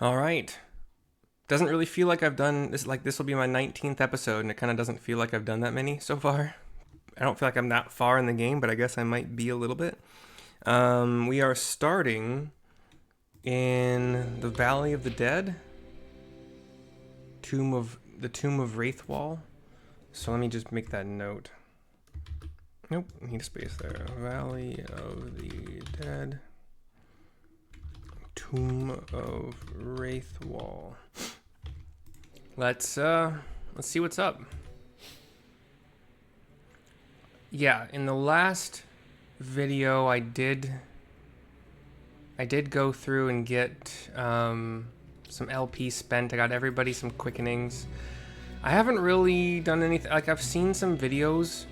All right. Doesn't really feel like I've done this. Like, this will be my 19th episode, and it kind of doesn't feel like I've done that many so far. I don't feel like I'm that far in the game, but I guess I might be a little bit. We are starting in the Valley of the Dead, Tomb of Raithwall. So let me just make that note. Nope, need a space there. Valley of the Dead, Tomb of Raithwall. Let's see what's up. Yeah, in the last video I did go through and get some LP spent. I got everybody some quickenings. I haven't really done anything. Like, I've seen some videos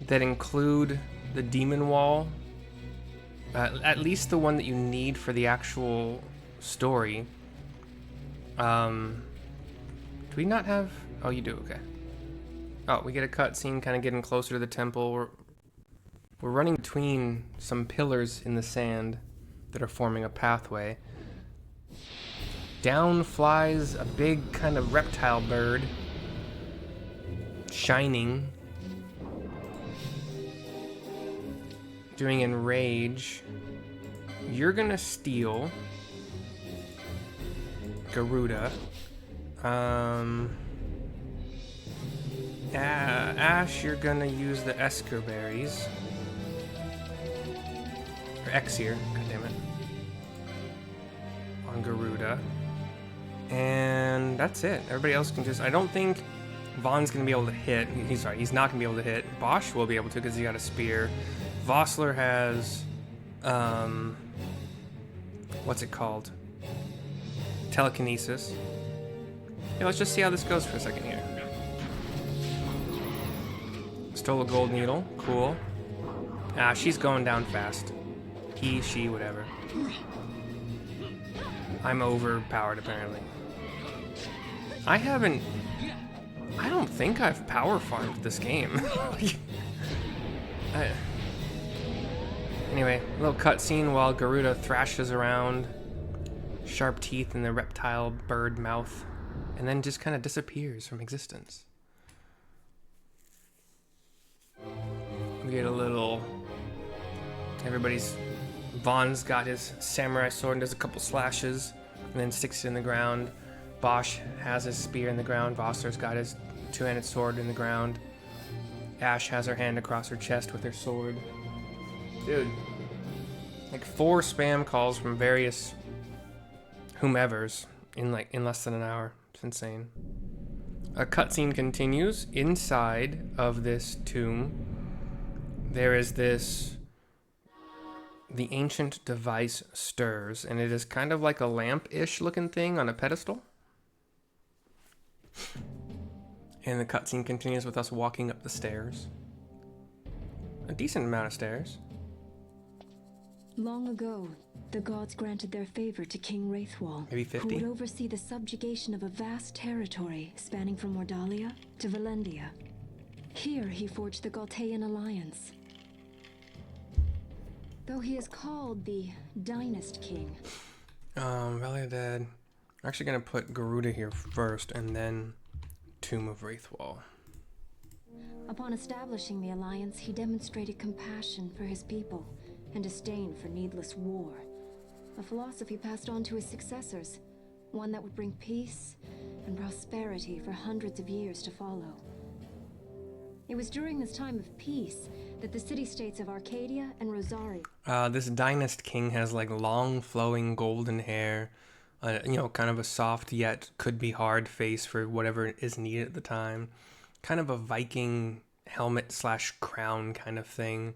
that include the demon wall, at least the one that you need for the actual story. Do we not have? Oh, you do. Okay. Oh, we get a cutscene kind of getting closer to the temple. We're running between some pillars in the sand that are forming a pathway. Down flies a big kind of reptile bird, shining, doing enrage. You're gonna steal Garuda. Ash, you're gonna use the Eksir Berries. Or Eksir, goddammit. On Garuda. And that's it. Everybody else can just... I don't think Vaughn's gonna be able to hit. He's not gonna be able to hit. Bosch will be able to because he got a spear. Vossler has... what's it called? Telekinesis. Yeah, let's just see how this goes for a second here. Stole a gold needle. Cool. She's going down fast. He, she, whatever. I'm overpowered, apparently. I don't think I've power farmed this game. Anyway, a little cutscene while Garuda thrashes around. Sharp teeth in the reptile bird mouth. And then just kind of disappears from existence. We get a little... Vaughn's got his samurai sword and does a couple slashes. And then sticks it in the ground. Bosch has his spear in the ground. Vossler's got his two-handed sword in the ground. Ash has her hand across her chest with her sword. Dude. Like 4 spam calls from various whomevers in less than an hour. It's insane. A cutscene continues inside of this tomb. There is this... The ancient device stirs, and it is kind of like a lamp-ish looking thing on a pedestal. And the cutscene continues with us walking up the stairs. A decent amount of stairs. Long ago, the gods granted their favor to King Raithwall, Maybe 50? who would oversee the subjugation of a vast territory spanning from Mordalia to Valendia. Here he forged the Kjtn alliance. Though he is called the Dynast King. Valley of the Dead. I'm actually gonna put Garuda here first, and then Tomb of Raithwall. Upon establishing the alliance, he demonstrated compassion for his people and disdain for needless war. A philosophy passed on to his successors, one that would bring peace and prosperity for hundreds of years to follow. It was during this time of peace that the city-states of Arcadia and Rosaria... This Dynast King has like long flowing golden hair, kind of a soft yet could be hard face for whatever is needed at the time. Kind of a Viking helmet / crown kind of thing.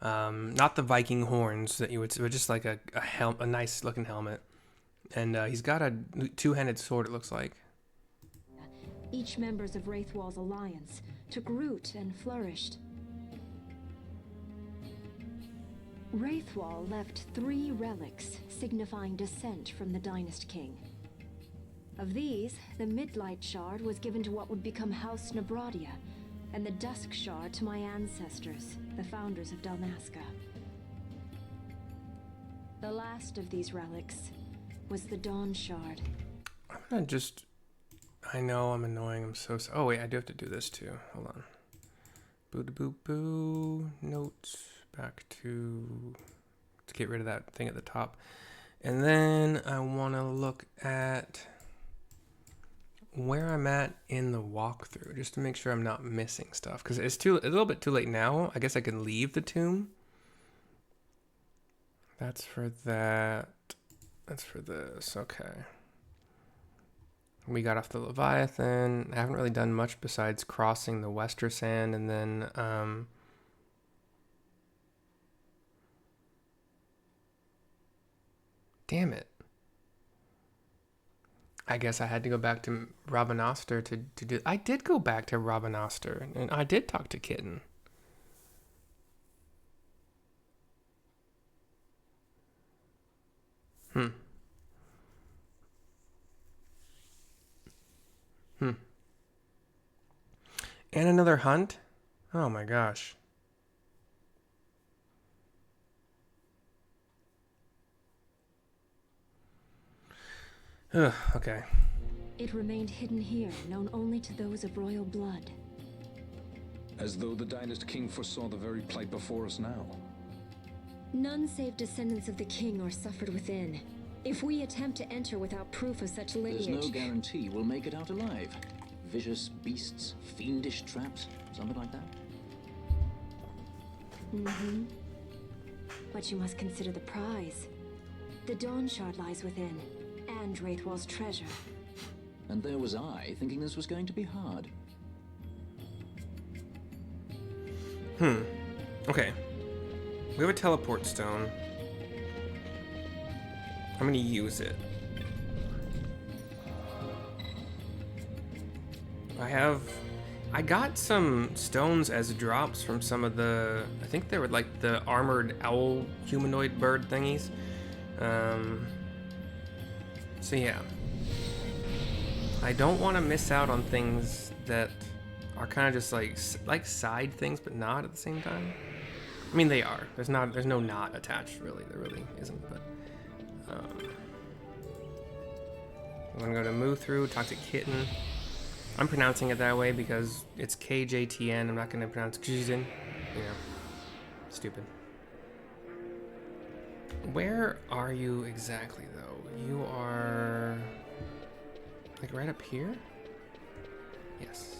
Not the Viking horns that you would see, but just like a nice looking helmet. And he's got a two-handed sword, it looks like. Each members of Raithwall's alliance took root and flourished. Raithwall left 3 relics signifying descent from the Dynast King. Of these, the Midlight Shard was given to what would become House Nabradia, and the Dusk Shard to my ancestors, the founders of Dalmasca. The last of these relics, was the Dawn Shard. I'm gonna just... I know I'm annoying. I'm so sorry. Oh, wait. I do have to do this, too. Hold on. Boo-da-boo-boo. Notes. Back to... Let's get rid of that thing at the top. And then I want to look at where I'm at in the walkthrough, just to make sure I'm not missing stuff. Because it's a little bit too late now. I guess I can leave the tomb. That's for that. That's for this. Okay. We got off the Leviathan. I haven't really done much besides crossing the Wester Sand, and then damn it. I guess I had to go back to Rabanastre to do... I did go back to Rabanastre, and I did talk to Kjtn. And another hunt? Oh my gosh. Ugh, okay. It remained hidden here, known only to those of royal blood. As though the Dynast King foresaw the very plight before us now. None save descendants of the king are suffered within. If we attempt to enter without proof of such lineage... There's no guarantee we'll make it out alive. Vicious beasts, fiendish traps, something like that. Mm-hmm. But you must consider the prize. The Dawn Shard lies within, and Raithwall's treasure. And there was I, thinking this was going to be hard. Okay. We have a teleport stone. I'm gonna use it. I got some stones as drops from some of the, I think they were like the armored owl humanoid bird thingies. So yeah. I don't want to miss out on things that are kind of just like side things, but not at the same time. I mean, they are. There's no knot attached, really. There really isn't, but... I'm gonna go to move through, talk to Kjtn. I'm pronouncing it that way because it's Kjtn. I'm not gonna pronounce Kjtn. You know, stupid. Where are you exactly, though? You are... like right up here? Yes.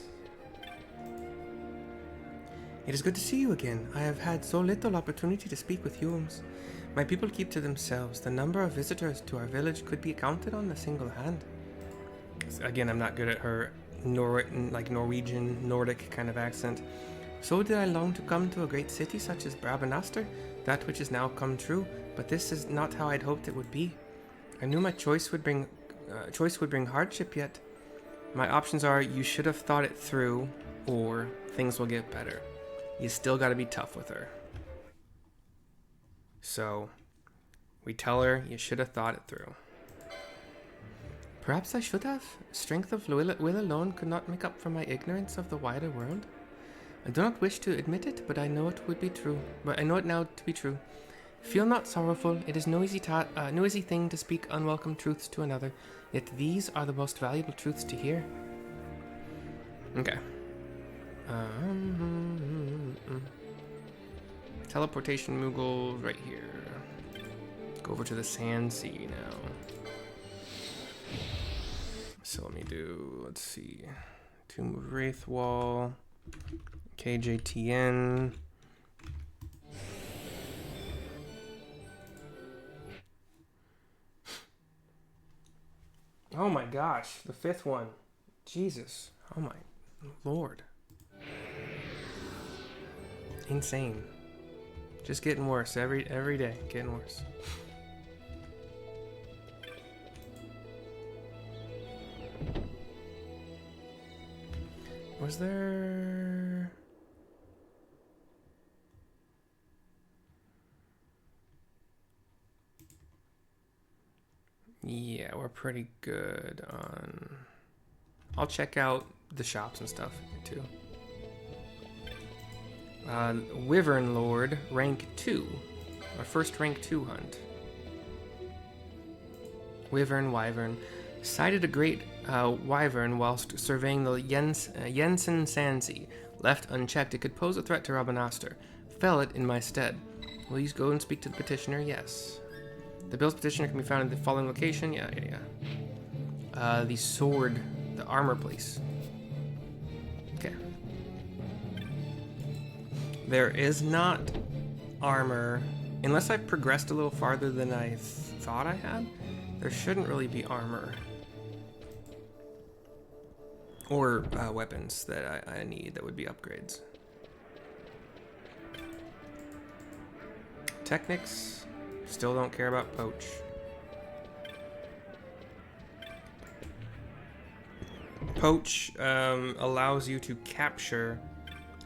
It is good to see you again. I have had so little opportunity to speak with humans. My people keep to themselves. The number of visitors to our village could be counted on a single hand. Again, I'm not good at her Norwegian, Nordic kind of accent. So did I long to come to a great city such as Rabanastre, that which has now come true, but this is not how I'd hoped it would be. I knew my choice would bring hardship, yet my options are you should have thought it through, or things will get better. You still gotta be tough with her. So, we tell her you should have thought it through. Perhaps I should have. Strength of will alone could not make up for my ignorance of the wider world. I do not wish to admit it, but I know it would be true. But I know it now to be true. Feel not sorrowful. It is no easy thing to speak unwelcome truths to another. Yet these are the most valuable truths to hear. Okay. Teleportation Moogle right here. Go over to the Sand Sea now. So let me do, let's see. Tomb of Raithwall. Kjtn. Oh my gosh, the fifth one. Jesus. Oh my lord. Insane. Just getting worse every day, getting worse. Was there... Yeah, we're pretty good on... I'll check out the shops and stuff too. Wyvern Lord, rank 2. Our first rank 2 hunt. Wyvern. Sighted a great wyvern whilst surveying the Jensen Sandsea. Left unchecked, it could pose a threat to Rabanastre. Fell it in my stead. Will you go and speak to the petitioner? Yes. The bill's petitioner can be found in the following location. Yeah. The sword, the armor place. Okay. There is not armor, unless I've progressed a little farther than I thought I had. There shouldn't really be armor or weapons that I need that would be upgrades. Technics, still don't care about poach. Poach allows you to capture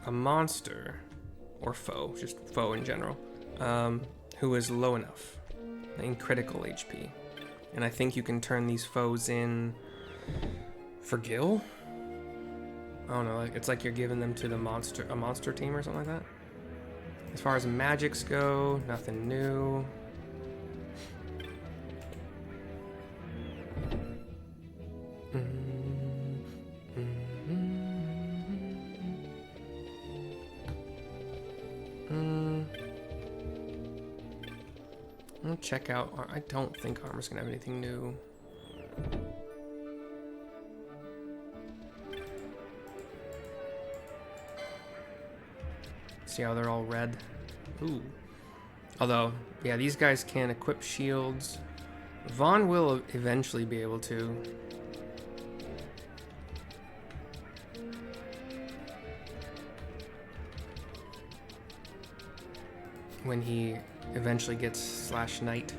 a monster or foe, just foe in general, who is low enough in critical HP. And I think you can turn these foes in for gil? I don't know, it's like you're giving them to a monster team or something like that. As far as magics go, nothing new. I'll check out. I don't think armor's gonna have anything new. See how they're all red? Ooh. Although, yeah, these guys can equip shields. Vaughn will eventually be able to. When he eventually gets /knight.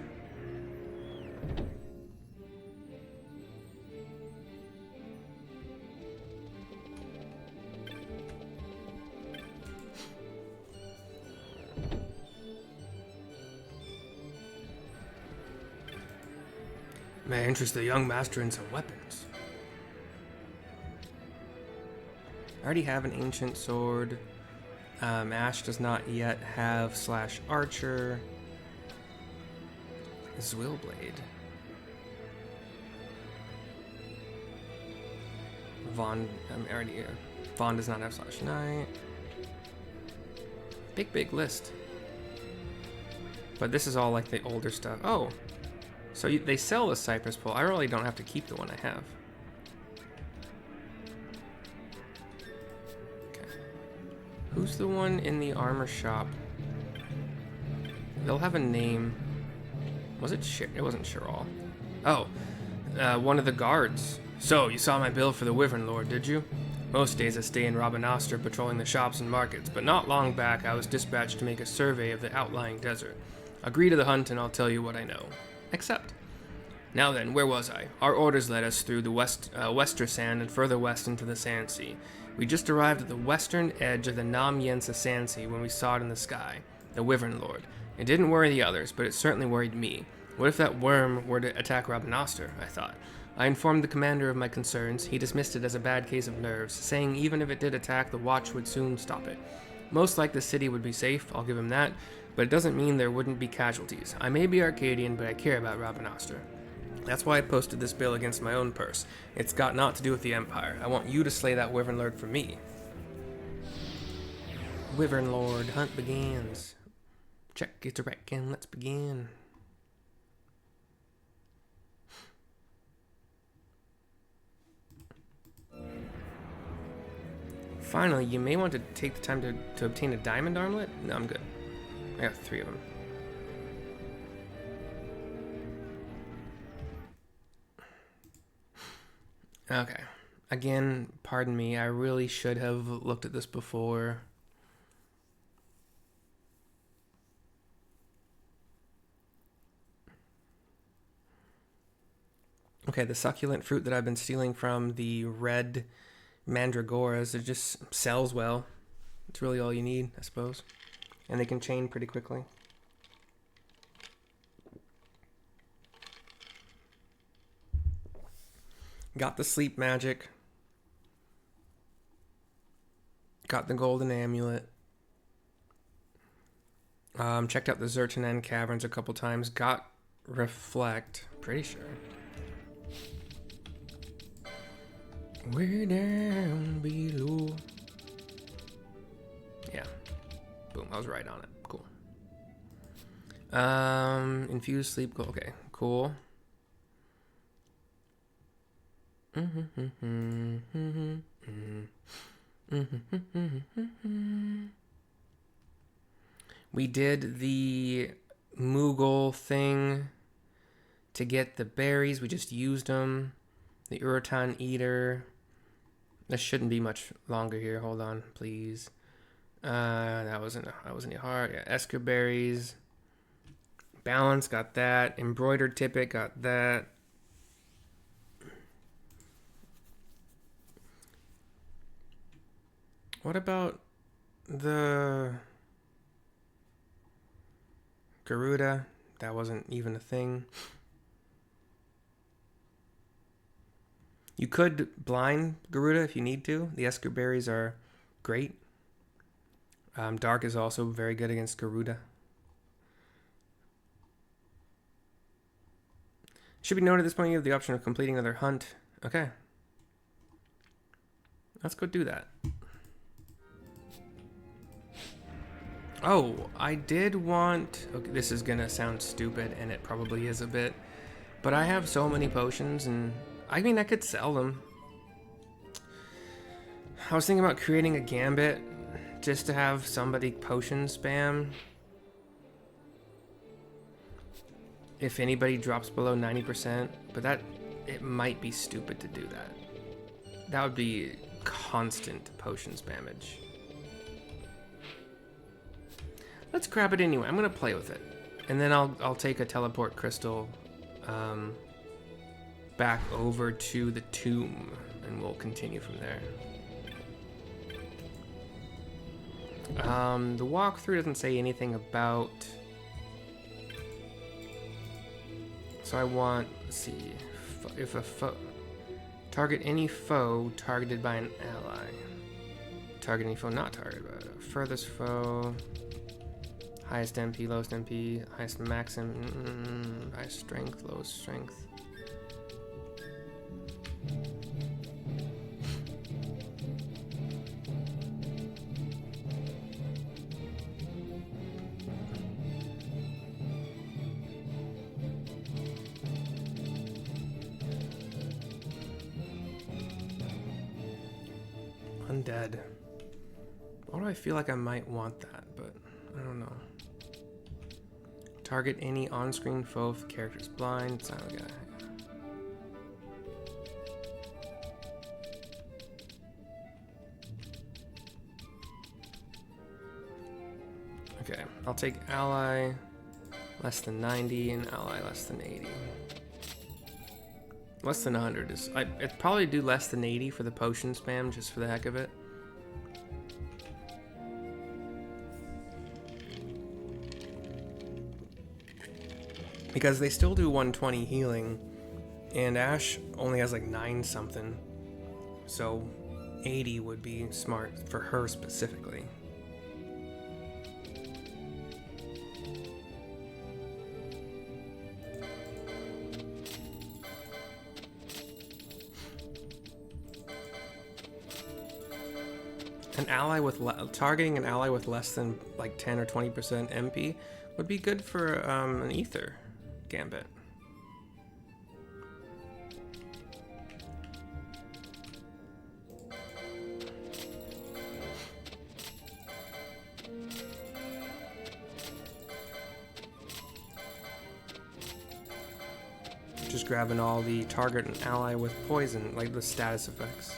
May interest the young master in some weapons. I already have an ancient sword. Ash does not yet have /archer. Zwillblade. Vaughn, Vaughn does not have /knight. Big list. But this is all like the older stuff. Oh, so they sell the Cypress Pole. I really don't have to keep the one I have. Who's the one in the armor shop? They'll have a name. Was it It wasn't Chiral. Oh, one of the guards. So, you saw my bill for the Wyvern Lord, did you? Most days I stay in Rabanastre patrolling the shops and markets, but not long back I was dispatched to make a survey of the outlying desert. Agree to the hunt and I'll tell you what I know. Accept. Now then, where was I? Our orders led us through the Wester Sand and further west into the Sandsea. We just arrived at the western edge of the Nam-Yensa Sandsea when we saw it in the sky, the Wyvern Lord. It didn't worry the others, but it certainly worried me. What if that worm were to attack Rabanastre, I thought. I informed the commander of my concerns. He dismissed it as a bad case of nerves, saying even if it did attack, the watch would soon stop it. Most like the city would be safe, I'll give him that, but it doesn't mean there wouldn't be casualties. I may be Arcadian, but I care about Rabanastre. That's why I posted this bill against my own purse. It's got naught to do with the Empire. I want you to slay that Wyvern Lord for me. Wyvern Lord Hunt begins. Check it a reckon, let's begin. Finally, you may want to take the time to obtain a diamond armlet. No, I'm good. I got 3 of them. Okay. Again, pardon me. I really should have looked at this before. Okay, the succulent fruit that I've been stealing from the red mandragoras, it just sells well. It's really all you need, I suppose. And they can chain pretty quickly. Got the sleep magic. Got the golden amulet. Checked out the Kjtn caverns a couple times. Got reflect. Pretty sure. Way down below. Yeah. Boom, I was right on it. Cool. Infused sleep goal. Okay, cool. We did the Moogle thing to get the berries. We just used them. The Uraton Eater. This shouldn't be much longer here. Hold on, please. That wasn't hard. Yeah, Eksir Berries. Balance, got that. Embroidered Tippet, got that. What about the Garuda? That wasn't even a thing. You could blind Garuda if you need to. The Eksir Berries are great. Dark is also very good against Garuda. Should be noted at this point you have the option of completing another hunt. Okay. Let's go do that. Oh, I did want... Okay, this is gonna sound stupid, and it probably is a bit. But I have so many potions, and... I mean, I could sell them. I was thinking about creating a gambit just to have somebody potion spam. If anybody drops below 90%. But that... It might be stupid to do that. That would be constant potion spammage. Let's grab it anyway. I'm gonna play with it, and then I'll take a teleport crystal back over to the tomb, and we'll continue from there. The walkthrough doesn't say anything about. So I want. Let's see if a foe target any foe targeted by an ally. Target any foe not targeted by a furthest foe. Highest MP, lowest MP, highest maximum, highest strength, lowest strength. Undead. Why do I feel like I might want that, but I don't know. Target any on-screen foe if the character's blind. Silent guy. Okay, I'll take ally less than 90 and ally less than 80. Less than 100 is... I'd probably do less than 80 for the potion spam just for the heck of it. Because they still do 120 healing, and Ash only has like 9 something, so 80 would be smart for her specifically. An ally with targeting an ally with less than like 10 or 20% MP would be good for an ether gambit. Just grabbing all the target and ally with poison, like the status effects.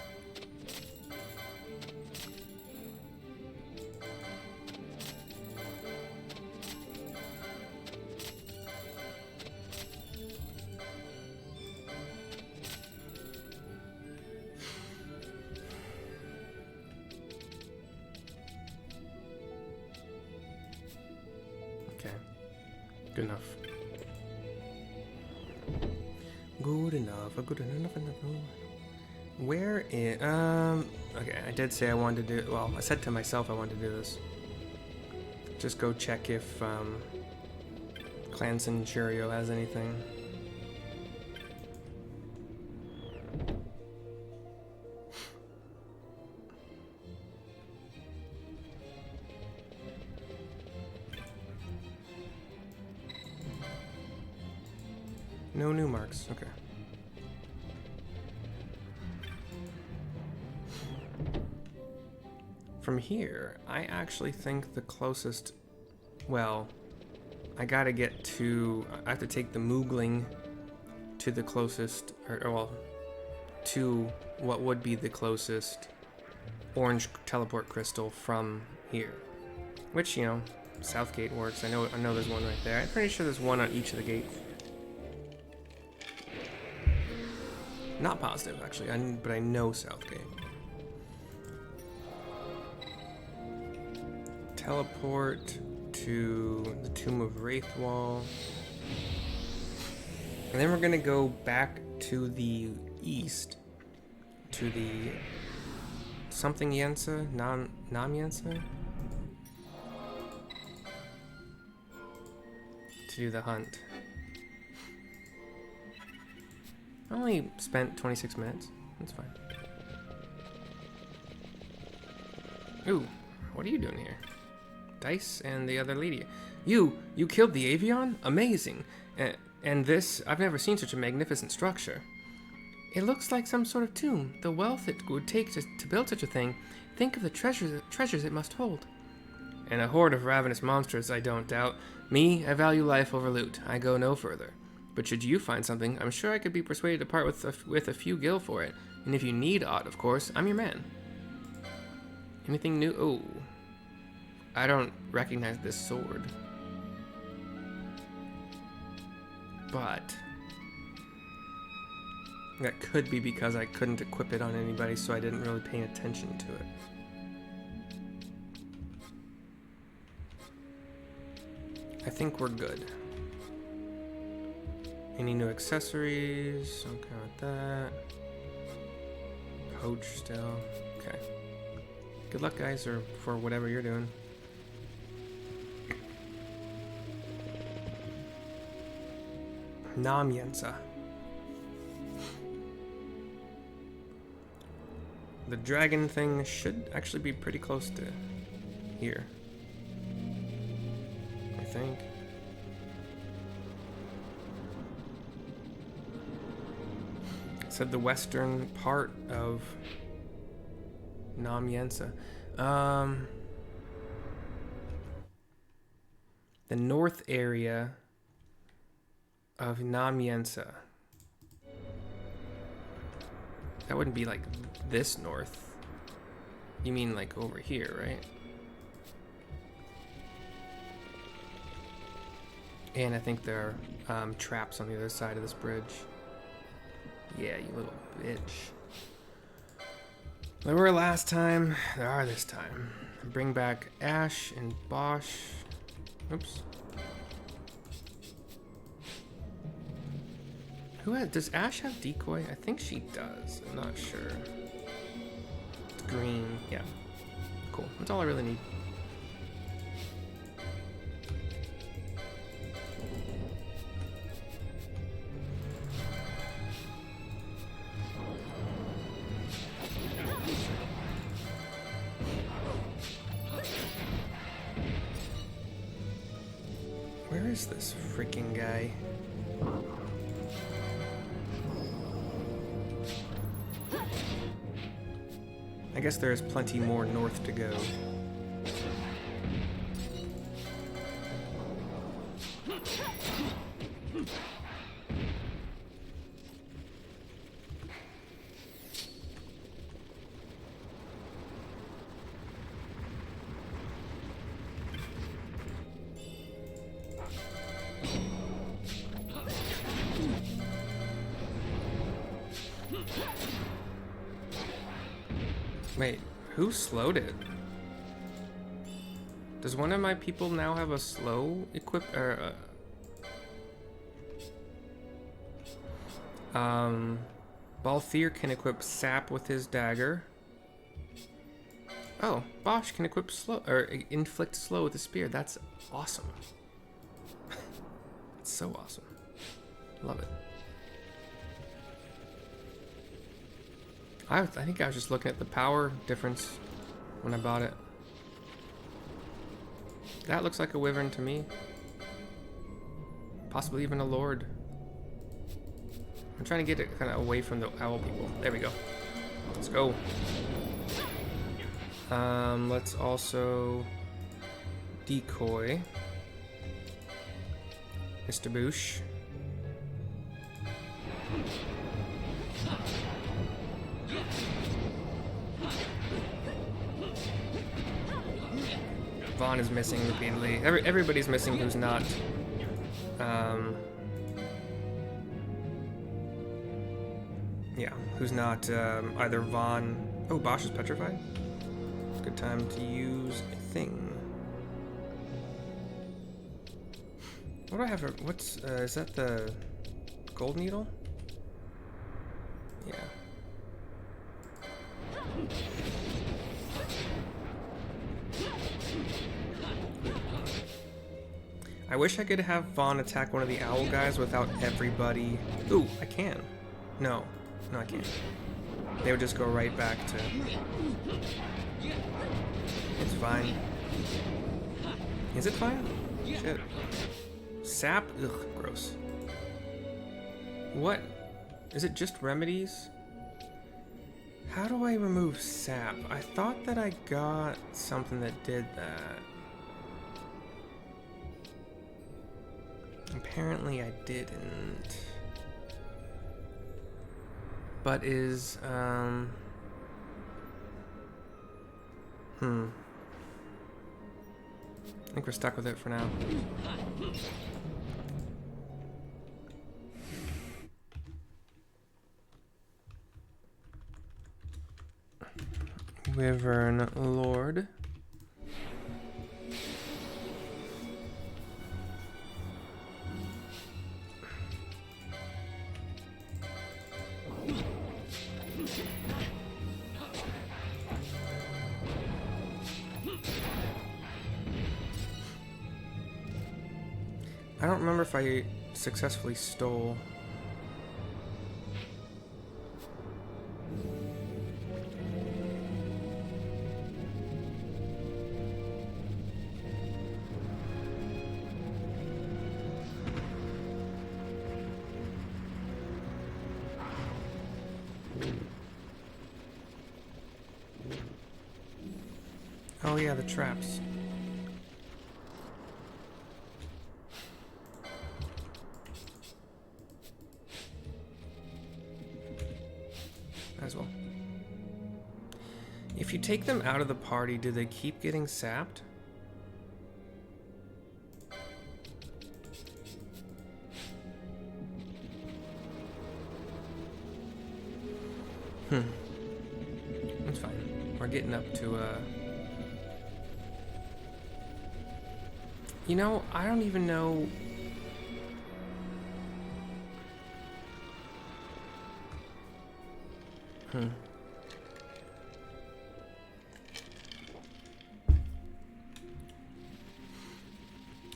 Good enough. Good enough. Good enough. Where is... Okay, I did say I wanted to do... Well, I said to myself I wanted to do this. Just go check if Clan Centurio has anything. No new marks. Okay. From here, I actually think the closest... Well, I gotta get to... I have to take the Moogling to the closest... Or well, to what would be the closest orange teleport crystal from here. Which, you know, Southgate works. I know there's one right there. I'm pretty sure there's one on each of the gates. Not positive, actually, but I know Southgate. Teleport to the Tomb of Raithwall. And then we're gonna go back to the east, to the something Yensa, Nam-Yensa, to do the hunt. I only spent 26 minutes. That's fine. Ooh, what are you doing here? Dice and the other lady. You killed the Avion? Amazing. And this, I've never seen such a magnificent structure. It looks like some sort of tomb. The wealth it would take to build such a thing. Think of the treasures it must hold. And a horde of ravenous monsters, I don't doubt. Me, I value life over loot. I go no further. But should you find something, I'm sure I could be persuaded to part with a few gil for it. And if you need aught, of course, I'm your man. Anything new? Oh. I don't recognize this sword. But that could be because I couldn't equip it on anybody, so I didn't really pay attention to it. I think we're good. Any new accessories? Okay with that. Poach still. Okay. Good luck, guys, or for whatever you're doing. Nam-Yensa. The dragon thing should actually be pretty close to here, I think. It said the western part of Nam-Yensa. The north area of Nam-Yensa. That wouldn't be like this north. You mean like over here, right? And I think there are traps on the other side of this bridge. Yeah, you little bitch. There were last time, there are this time. Bring back Ash and Bosch. Oops. Does Ash have decoy? I think she does. I'm not sure. It's green. Yeah. Cool. That's all I really need. Where is this freaking guy? I guess there is plenty more north to go. Wait, who slowed it? Does one of my people now have a slow equip or Balthier can equip sap with his dagger. Oh, Bosch can equip slow or inflict slow with a spear. That's awesome. It's so awesome. Love it. I think I was just looking at the power difference when I bought it. That looks like a wyvern to me. Possibly even a lord. I'm trying to get it kind of away from the owl people. There we go. Let's go. Let's also decoy Mr. Boosh. Vaughn is missing repeatedly. Everybody's missing who's not yeah, who's not either Vaughn. Oh, Bosch is petrified. Good time to use a thing. What do I have for, what's, is that the gold needle? Yeah. I wish I could have Vaughn attack one of the owl guys without everybody. Ooh, I can. No, I can't. They would just go right back to... It's fine. Is it fine? Shit. Sap? Ugh, gross. What? Is it just remedies? How do I remove sap? I thought that I got something that did that. Apparently I didn't. But is, I think we're stuck with it for now. Wyvern Lord. I don't remember if I successfully stole. Oh yeah, the traps. As well. If you take them out of the party, do they keep getting sapped? That's fine. We're getting up to you know, I don't even know.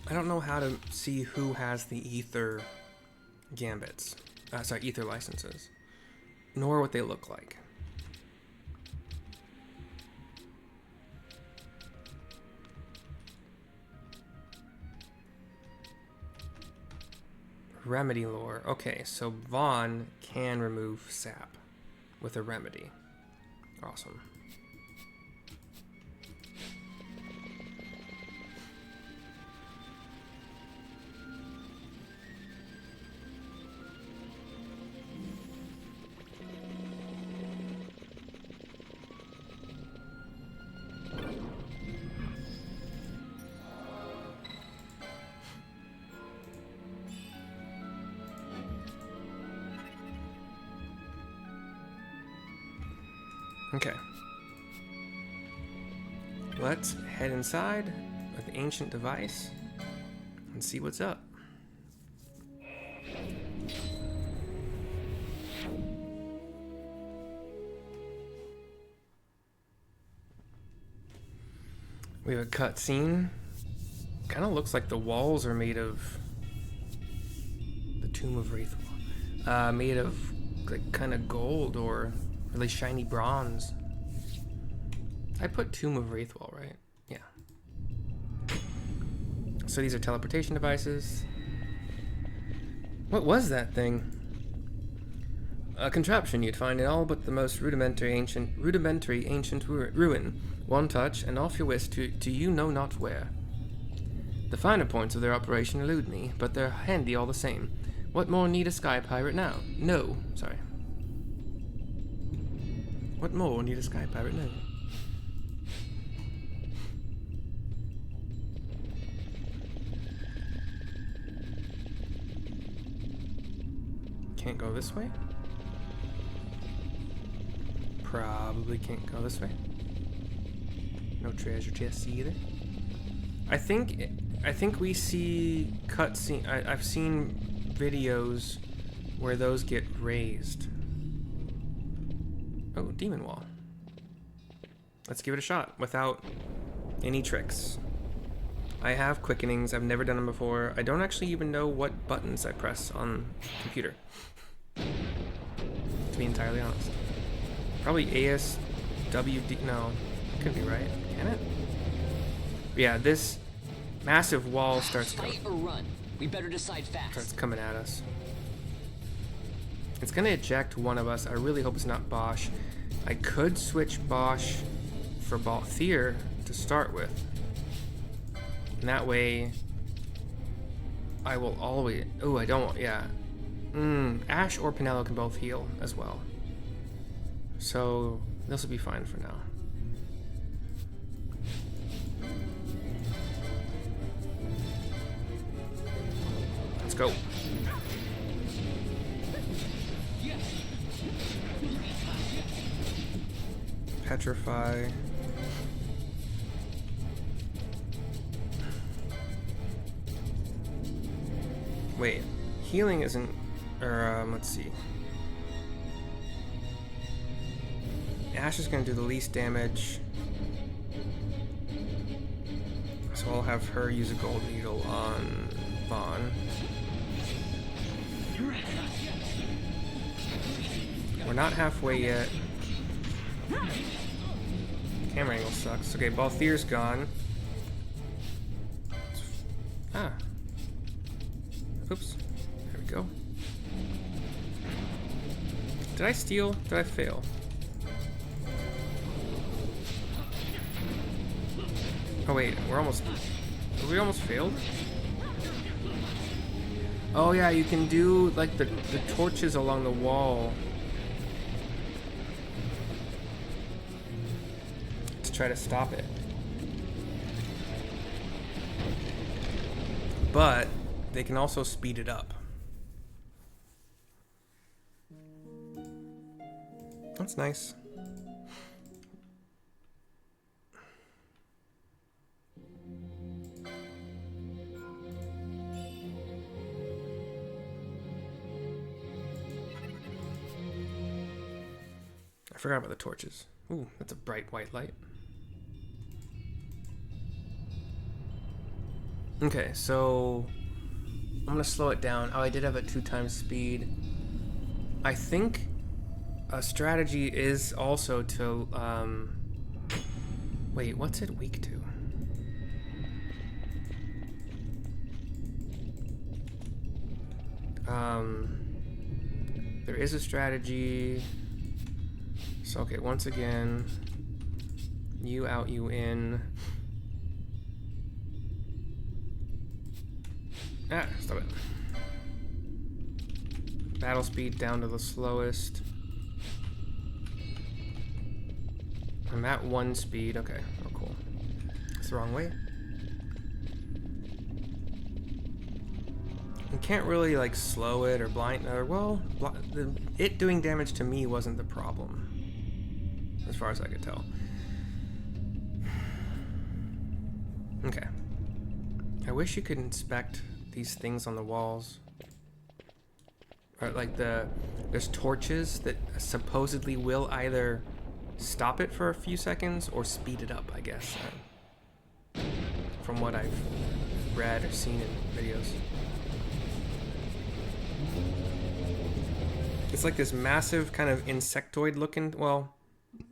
I don't know how to see who has the ether gambits. Sorry, ether licenses. Nor what they look like. Remedy lore. Okay, so Vaughn can remove sap with a remedy. Awesome. Okay. Let's head inside with the ancient device and see what's up. We have a cutscene. Kind of looks like the walls are made of the Tomb of Raithwall. Made of like kind of gold or really shiny bronze. I put Tomb of Raithwall, right? Yeah. So these are teleportation devices. What was that thing? A contraption you'd find in all but the most rudimentary ancient ruin. One touch, and off your whisk to you know not where. The finer points of their operation elude me, but they're handy all the same. What more need a sky pirate now? No, sorry. What more need a sky pirate now? Can't go this way? Probably can't go this way. No treasure chests either. I think we see cutscene. I've seen videos where those get raised. Oh, demon wall. Let's give it a shot without any tricks. I have quickenings. I've never done them before. I don't actually even know what buttons I press on computer. To be entirely honest. Probably ASWD. No, could be right. Can it? Yeah, this massive wall starts Fight or run. We better decide fast. Starts coming at us. It's gonna eject one of us. I really hope it's not Bosch. I could switch Bosch for Balthier to start with. And that way, I will always. Oh, I don't. Yeah. Ash or Pinello can both heal as well. So this will be fine for now. Let's go. Petrify. Wait, healing isn't, or let's see. Ash is going to do the least damage, so I'll have her use a gold needle on Vaughn. We're not halfway yet. Camera angle sucks. Okay, Balthier's gone. Ah. Oops. There we go. Did I steal? Did I fail? Oh wait, we almost failed? Oh yeah, you can do like the torches along the wall to try to stop it. But they can also speed it up. That's nice. I forgot about the torches. Ooh, that's a bright white light. Okay, so I'm gonna slow it down. Oh, I did have it 2 times speed. I think a strategy is also to, wait, what's it weak to? There is a strategy. So, okay, once again, you out, you in. Ah, stop it. Battle speed down to the slowest. I'm at 1 speed. Okay, oh cool. It's the wrong way. You can't really like slow it or blind, or well, it doing damage to me wasn't the problem, as far as I could tell. Okay. I wish you could inspect these things on the walls. Or like there's torches that supposedly will either stop it for a few seconds or speed it up, I guess. From what I've read or seen in videos. It's like this massive kind of insectoid looking, well,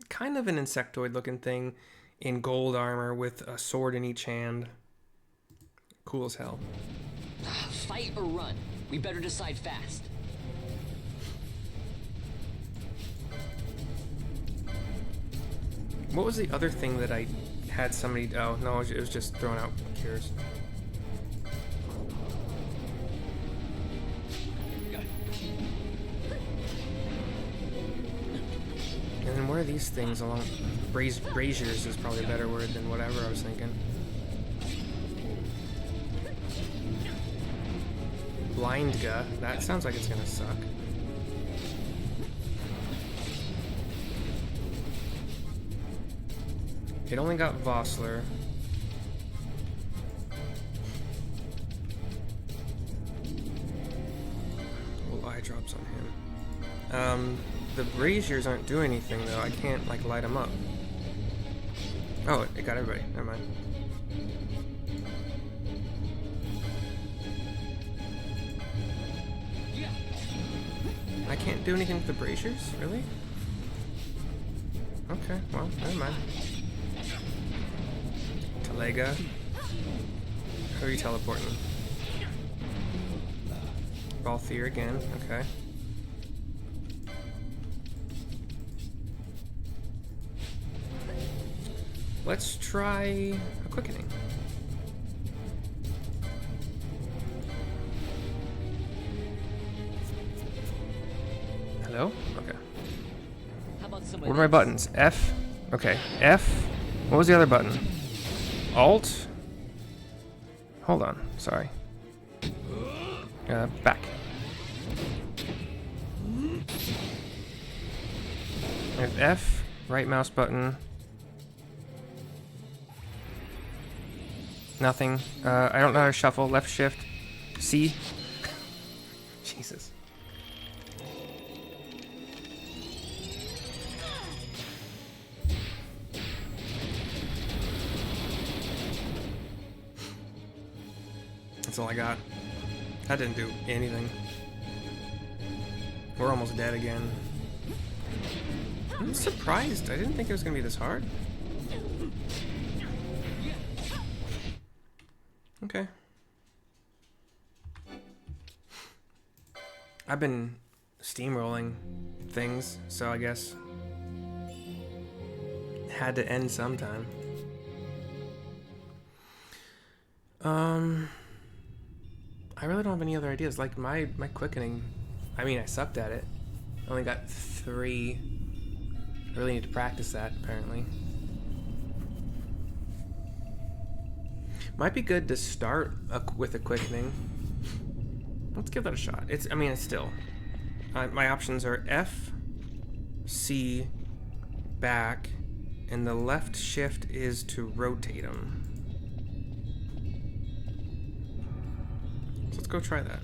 kind of an insectoid looking thing in gold armor with a sword in each hand. Cool as hell. Fight or run. We better decide fast. What was the other thing that I had somebody... Oh, no, it was just throwing out cures. And then what are these things along... Braziers is probably a better word than whatever I was thinking. Blindga. That sounds like it's gonna suck. It only got Vossler. Well, eye drops on him. The braziers aren't doing anything though. I can't like light them up. Oh, it got everybody. Never mind. I can't do anything with the braziers? Really? Okay, well, never mind. Talega. Who are you teleporting? Balthier again, okay. Let's try a quickening. Hello? Okay. How about What are my buttons? F? Okay. F? What was the other button? Alt? Hold on. Sorry. Back. There's F, right mouse button. Nothing. I don't know how to shuffle. Left shift. C. Jesus. That's all I got. That didn't do anything. We're almost dead again. I'm surprised. I didn't think it was gonna be this hard. Okay. I've been steamrolling things, so I guess had to end sometime. I really don't have any other ideas. Like my quickening, I mean, I sucked at it. I only got 3. I really need to practice that, apparently. Might be good to start with a quickening. Let's give that a shot. I mean, it's still. My options are F, C, back, and the left shift is to rotate them. So let's go try that.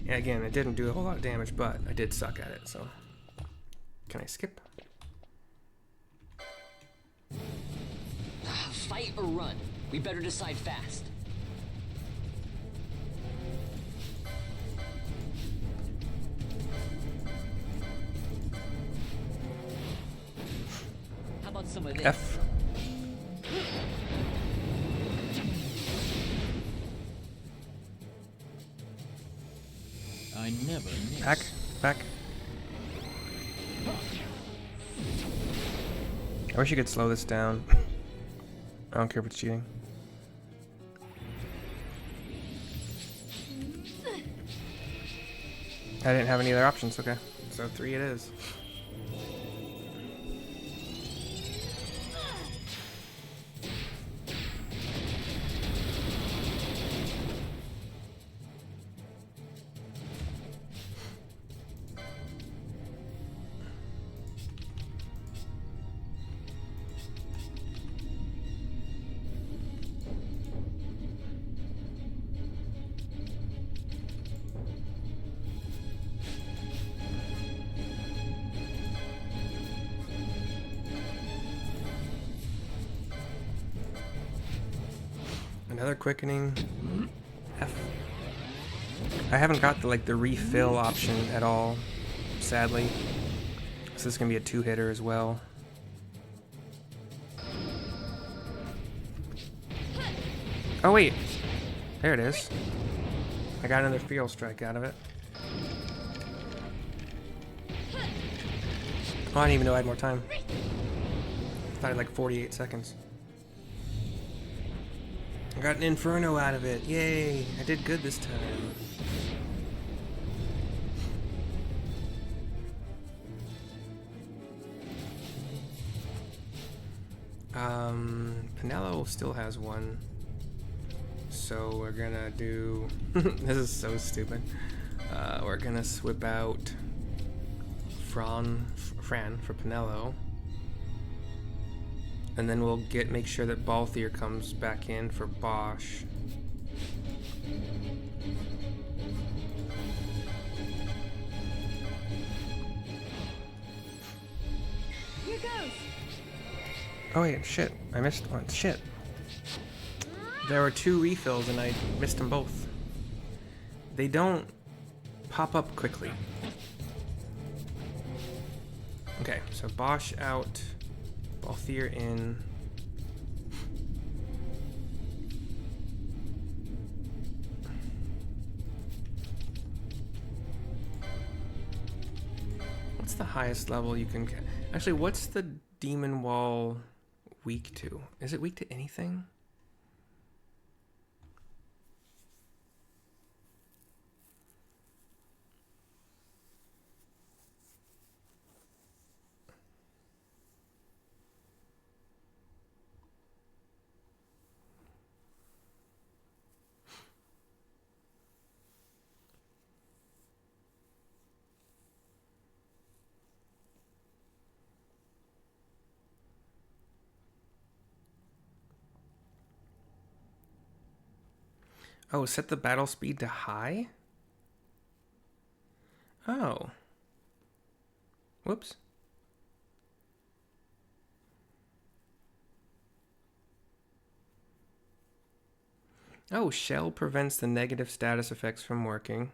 Yeah, again, it didn't do a whole lot of damage, but I did suck at it, so. Can I skip? Fight or run? We better decide fast. How about some of this? F. I never miss. Back. Back. I wish you could slow this down. I don't care if it's cheating. I didn't have any other options, okay. So 3 it is. Another quickening. F. I haven't got the refill option at all, sadly. So this is gonna be a 2-hitter as well. Oh wait, there it is. I got another field strike out of it. Oh, I didn't even know I had more time. I thought I had like 48 seconds. I got an Inferno out of it. Yay! I did good this time. Pinello still has one. So we're gonna do... this is so stupid. We're gonna swip out Fran for Pinello. And then we'll make sure that Balthier comes back in for Bosch. Here goes. Oh wait, shit. I missed one. Shit. There were 2 refills and I missed them both. They don't pop up quickly. Okay, so Bosch out, Balthier in. What's the highest level you can get? Actually, what's the Demon Wall weak to? Is it weak to anything? Oh, set the battle speed to high? Oh. Whoops. Oh, shell prevents the negative status effects from working.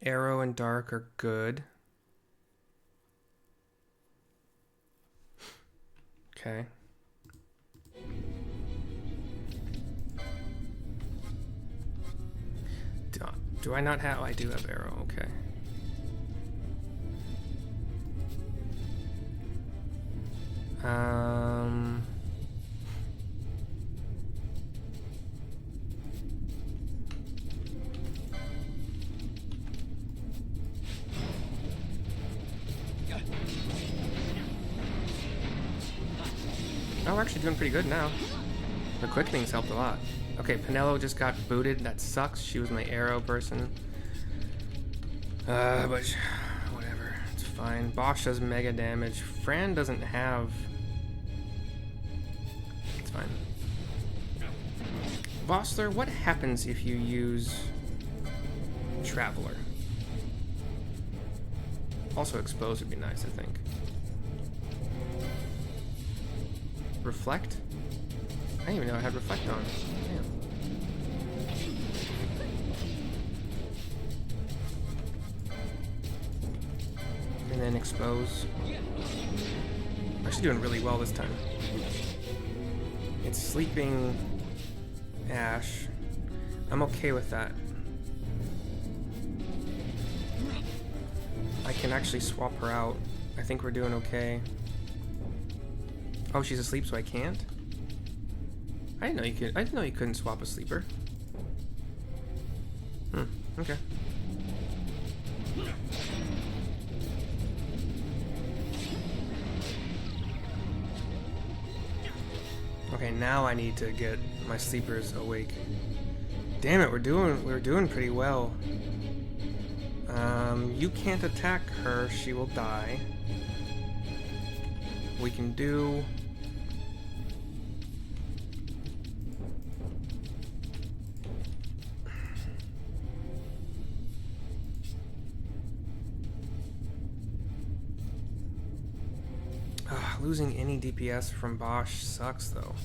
Arrow and dark are good. Okay. Do I not have... Oh, I do have arrow, okay. Oh, we're actually doing pretty good now. The quickenings helped a lot. Okay, Pinello just got booted. That sucks. She was my arrow person. But whatever. It's fine. Bosch does mega damage. Fran doesn't have... It's fine. Vossler, what happens if you use Traveler? Also, Expose would be nice, I think. Reflect? I didn't even know I had Reflect on. Damn. And then Expose. I'm actually doing really well this time. It's Sleeping Ash. I'm okay with that. I can actually swap her out. I think we're doing okay. Oh, she's asleep, so I can't? I didn't know you could. I didn't know you couldn't swap a sleeper. Okay. Okay, now I need to get my sleepers awake. Damn it, we're doing pretty well. You can't attack her, she will die. We can do... Losing any DPS from Bosch sucks, though.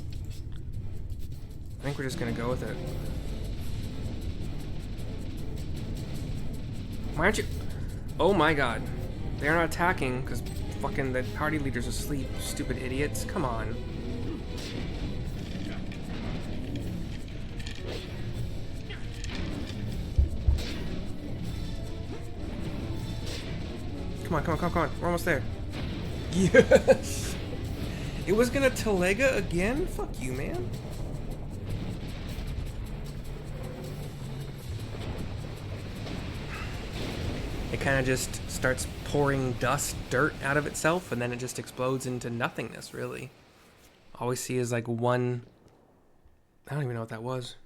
I think we're just gonna go with it. Why aren't you... Oh my god. They're not attacking because fucking the party leader's asleep, stupid idiots. Come on. Come on, come on, come on, come on. We're almost there. Yes! It was gonna Telega again? Fuck you, man. It kind of just starts pouring dirt out of itself, and then it just explodes into nothingness, really. All we see is like one... I don't even know what that was.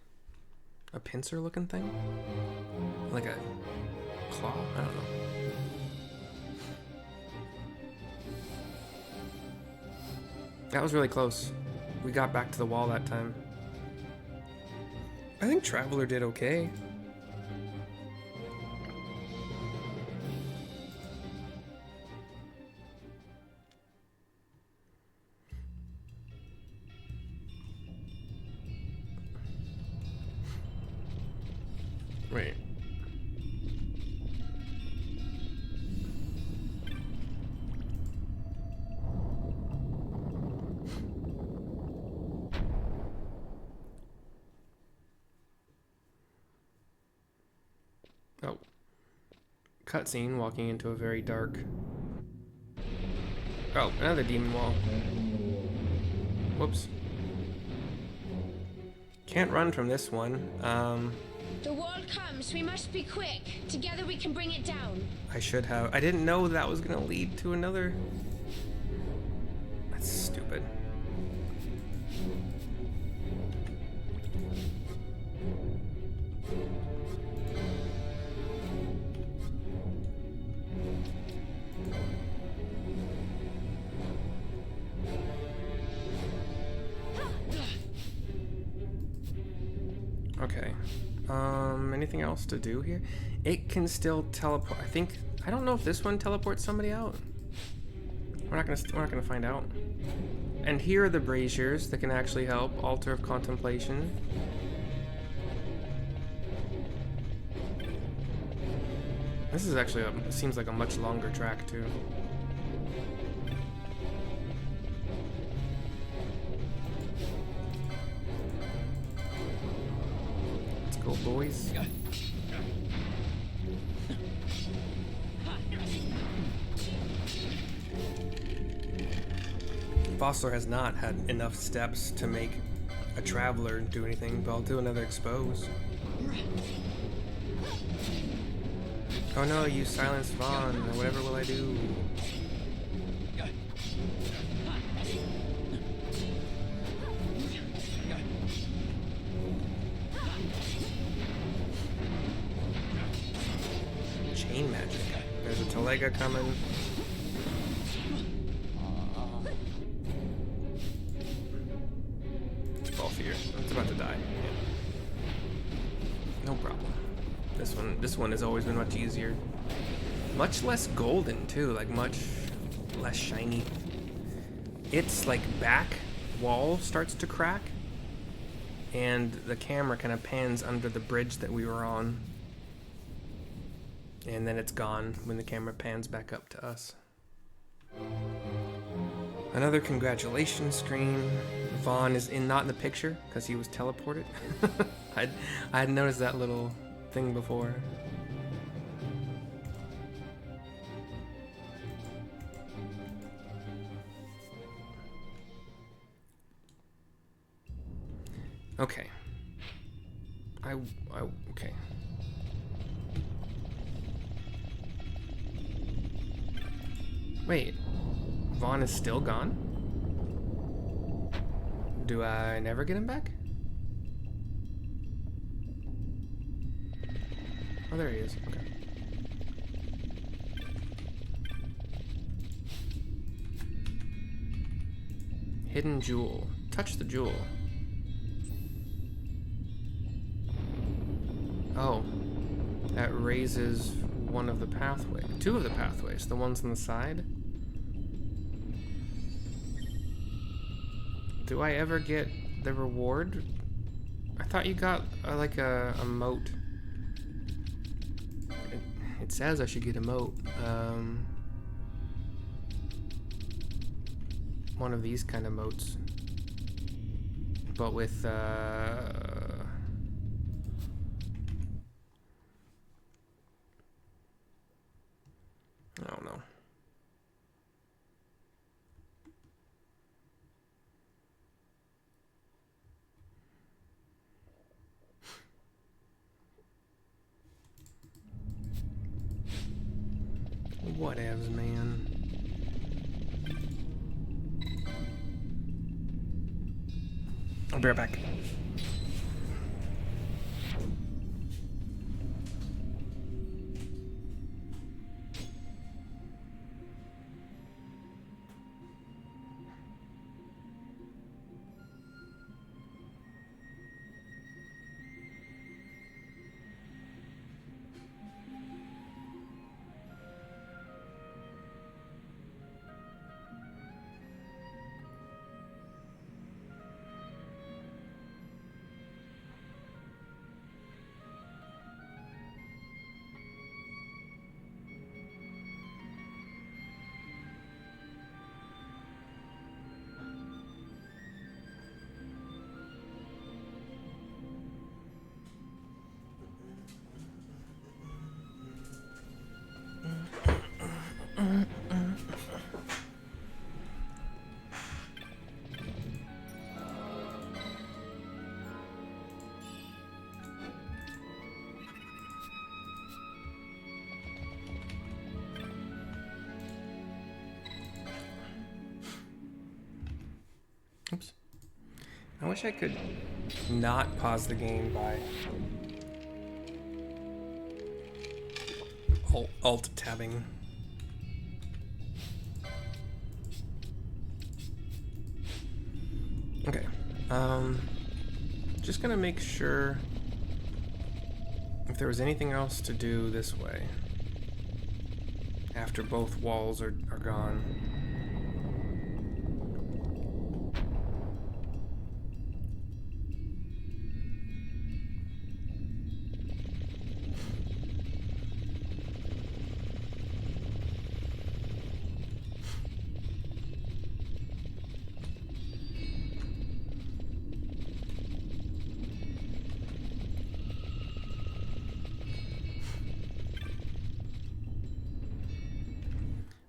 A pincer looking thing? Like a claw? I don't know. That was really close. We got back to the wall that time. I think Traveler did okay. Wait. Oh. Cutscene walking into a very dark... Oh, another demon wall. Whoops. Can't run from this one. The wall comes. We must be quick. Together we can bring it down. I should have. I didn't know that was gonna lead to another. That's stupid. Okay. Anything else to do here? It can still teleport. I don't know if this one teleports somebody out. We're not gonna find out. And here are the braziers that can actually help. Altar of Contemplation. This is actually seems like a much longer track too. Let's go, boys. Fossler has not had enough steps to make a Traveler do anything, but I'll do another expose. Oh no, you silenced Vaughn, or whatever will I do? Chain magic. There's a Telega coming. It's both here. It's about to die. No problem. This one has always been much easier. Much less golden too, like much less shiny. Its like back wall starts to crack, and the camera kind of pans under the bridge that we were on. And then it's gone when the camera pans back up to us. Another congratulations screen. Vaughn is not in the picture because he was teleported. I had noticed that little thing before. Okay. Okay. Wait, Vaughn is still gone? Do I never get him back? Oh, there he is. Okay. Hidden jewel. Touch the jewel. Oh. That raises one of the pathways. Two of the pathways. The ones on the side. Do I ever get the reward? I thought you got like a moat. It says I should get a moat. One of these kind of moats. But with I don't know. Whatevs, man. I'll be right back. Oops. I wish I could not pause the game by alt tabbing. Okay. Just gonna make sure if there was anything else to do this way after both walls are gone.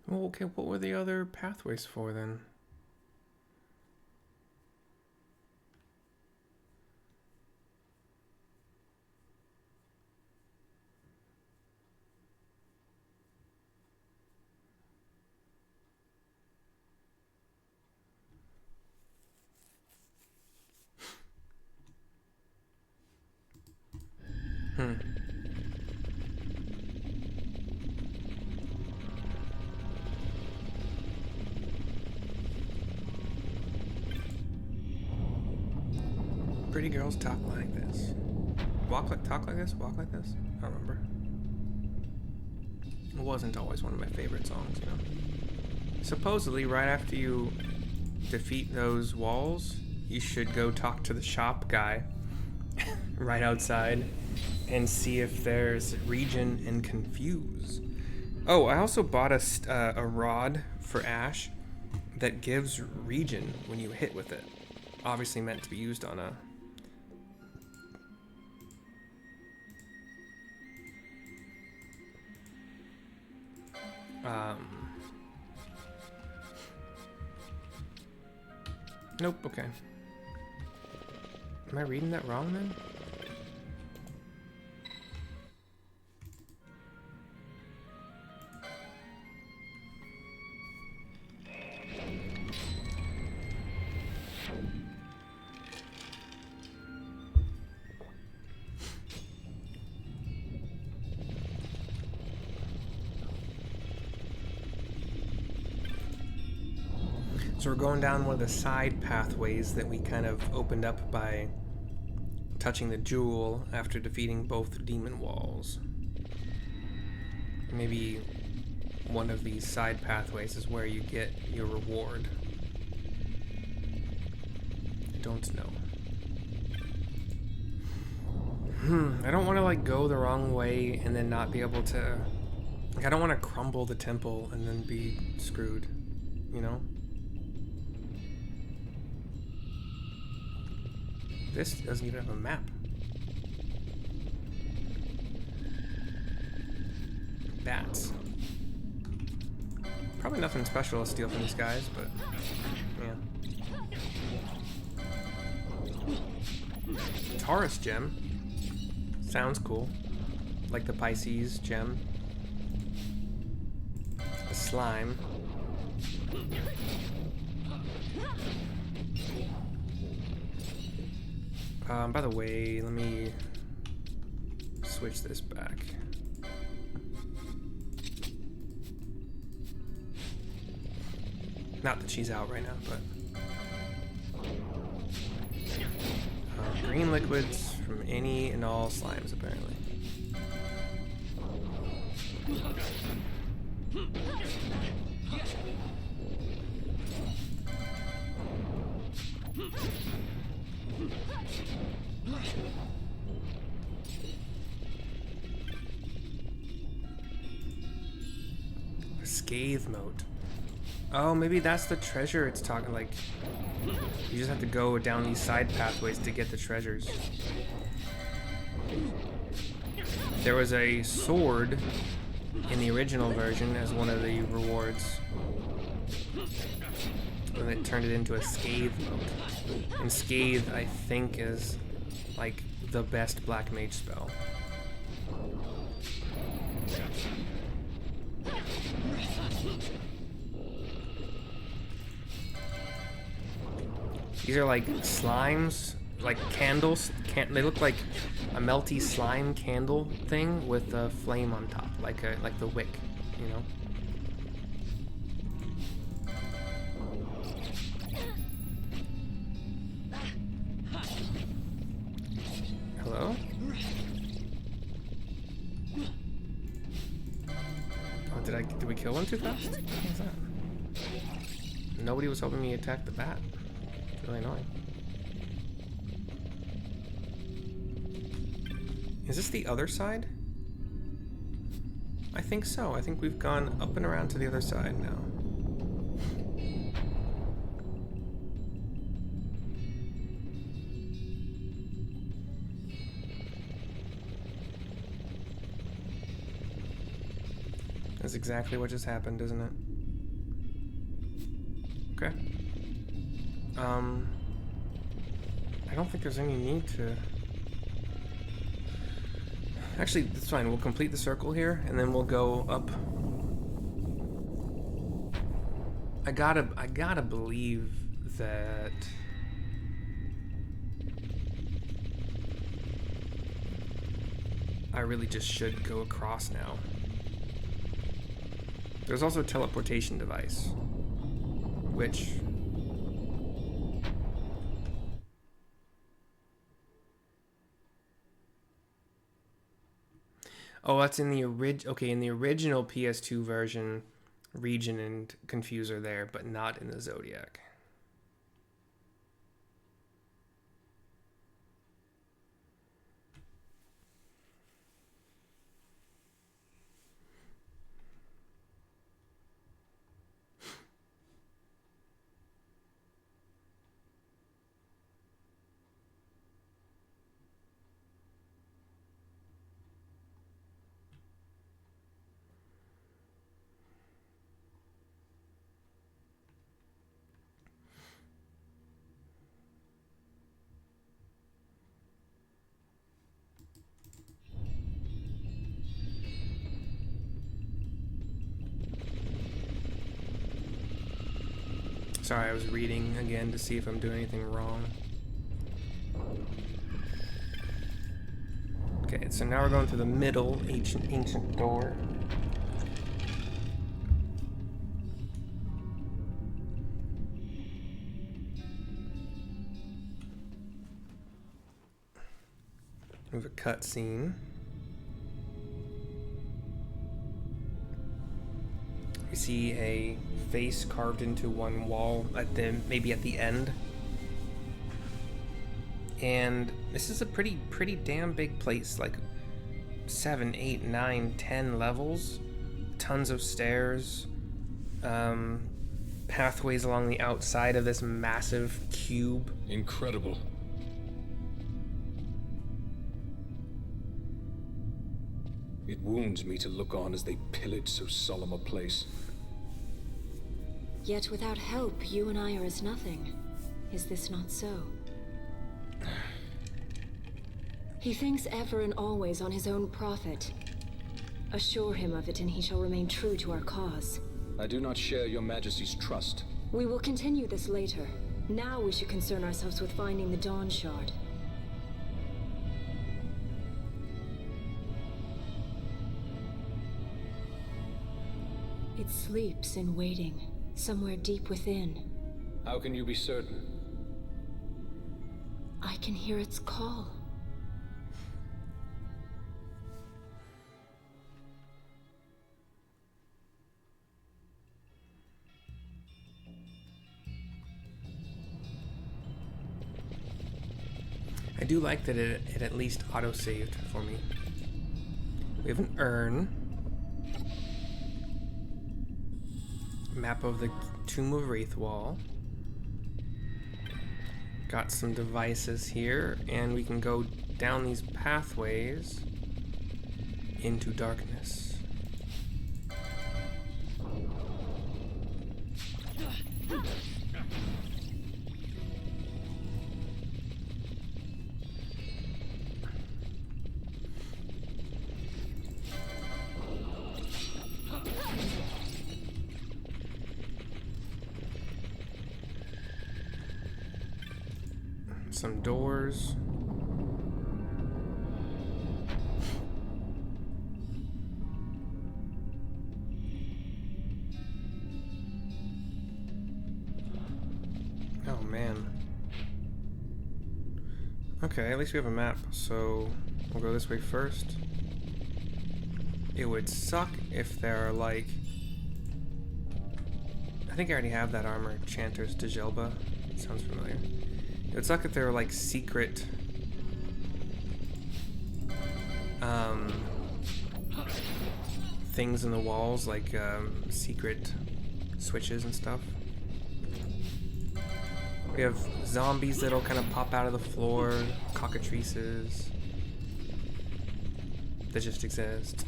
Well, okay, what were the other pathways for then? Pretty girls talk like this. Talk like this? Walk like this? I don't remember. It wasn't always one of my favorite songs, you know. Supposedly, right after you defeat those walls, you should go talk to the shop guy right outside and see if there's regen and confuse. Oh, I also bought a rod for Ash that gives regen when you hit with it. Obviously meant to be used on a nope, okay. Am I reading that wrong then? So we're going down one of the side pathways that we kind of opened up by touching the jewel after defeating both demon walls. Maybe one of these side pathways is where you get your reward. I don't know. I don't want to like go the wrong way and then not be able to... Like, I don't want to crumble the temple and then be screwed, you know? This doesn't even have a map. Bats. Probably nothing special to steal from these guys, but yeah. Taurus gem. Sounds cool. Like the Pisces gem. slime. By the way, let me switch this back. Not that she's out right now, but green liquids from any and all slimes, apparently. A scathe moat. Oh, maybe that's the treasure it's talking, like, you just have to go down these side pathways to get the treasures. There was a sword in the original version as one of the rewards, and it turned it into a scathe moat. And scathe, I think, is like the best black mage spell. These are like slimes, like candles. They look like a melty slime candle thing with a flame on top, like the wick, you know. Hello? Oh, did we kill one too fast? What was that? Nobody was helping me attack the bat. It's really annoying. Is this the other side? I think so. I think we've gone up and around to the other side now. That's exactly what just happened, isn't it? Okay. I don't think there's any need to... Actually, that's fine. We'll complete the circle here, and then we'll go up. I gotta believe that... I really just should go across now. There's also a teleportation device, which... Oh, that's in the in the original PS2 version, region and confuser there, but not in the Zodiac. Sorry, I was reading again to see if I'm doing anything wrong. Okay, so now we're going through the middle ancient door. We have a cutscene. We see a face carved into one wall maybe at the end. And this is a pretty damn big place, like 7, 8, 9, 10 levels, tons of stairs, pathways along the outside of this massive cube. Incredible. It wounds me to look on as they pillage so solemn a place. Yet without help, you and I are as nothing. Is this not so? He thinks ever and always on his own profit. Assure him of it and he shall remain true to our cause. I do not share your majesty's trust. We will continue this later. Now we should concern ourselves with finding the Dawn Shard. It sleeps in waiting, somewhere deep within. How can you be certain? I can hear its call. I do like that it at least auto-saved for me. We have an urn. Map of the Tomb of Raithwall. Got some devices here, and we can go down these pathways into darkness. Some doors. Oh man. Okay, at least we have a map, so we'll go this way first. It would suck if there are like... I think I already have that armor, Chanter's Djelba. Sounds familiar. It would suck if there were like secret things in the walls, like secret switches and stuff. We have zombies that'll kind of pop out of the floor, cockatrices that just exist,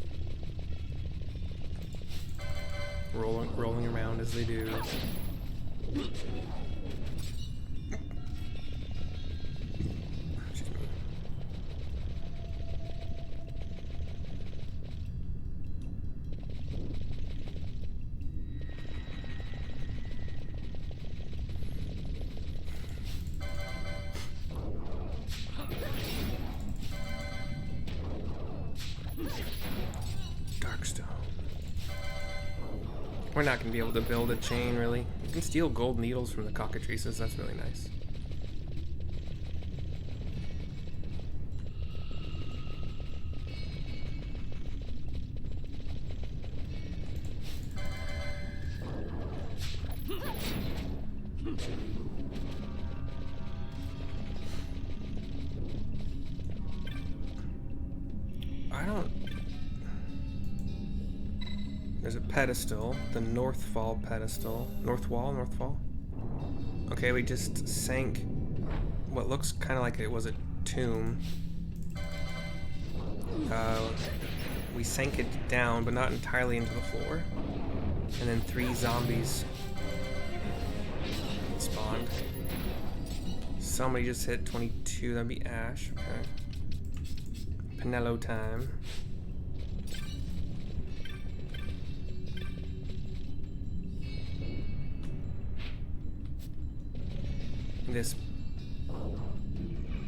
rolling around as they do. We're not going to be able to build a chain, really. You can steal gold needles from the cockatrices, that's really nice. There's a pedestal, the Northfall pedestal. Northwall? Okay, we just sank what looks kind of like it was a tomb. We sank it down, but not entirely into the floor. And then 3 zombies spawned. Somebody just hit 22, that'd be Ash, okay. Penelo time. This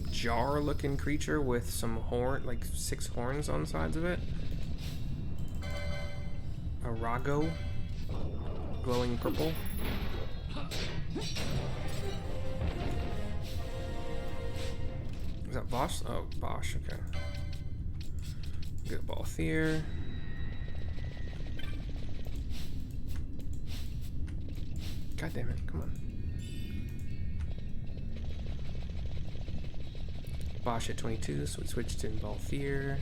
jar-looking creature with some like 6 horns on the sides of it. A Rago, glowing purple. Is that Bosch? Oh, Bosch, okay. Good Balthier. God damn it, come on. Bosch at 22, so we switched in Balthier.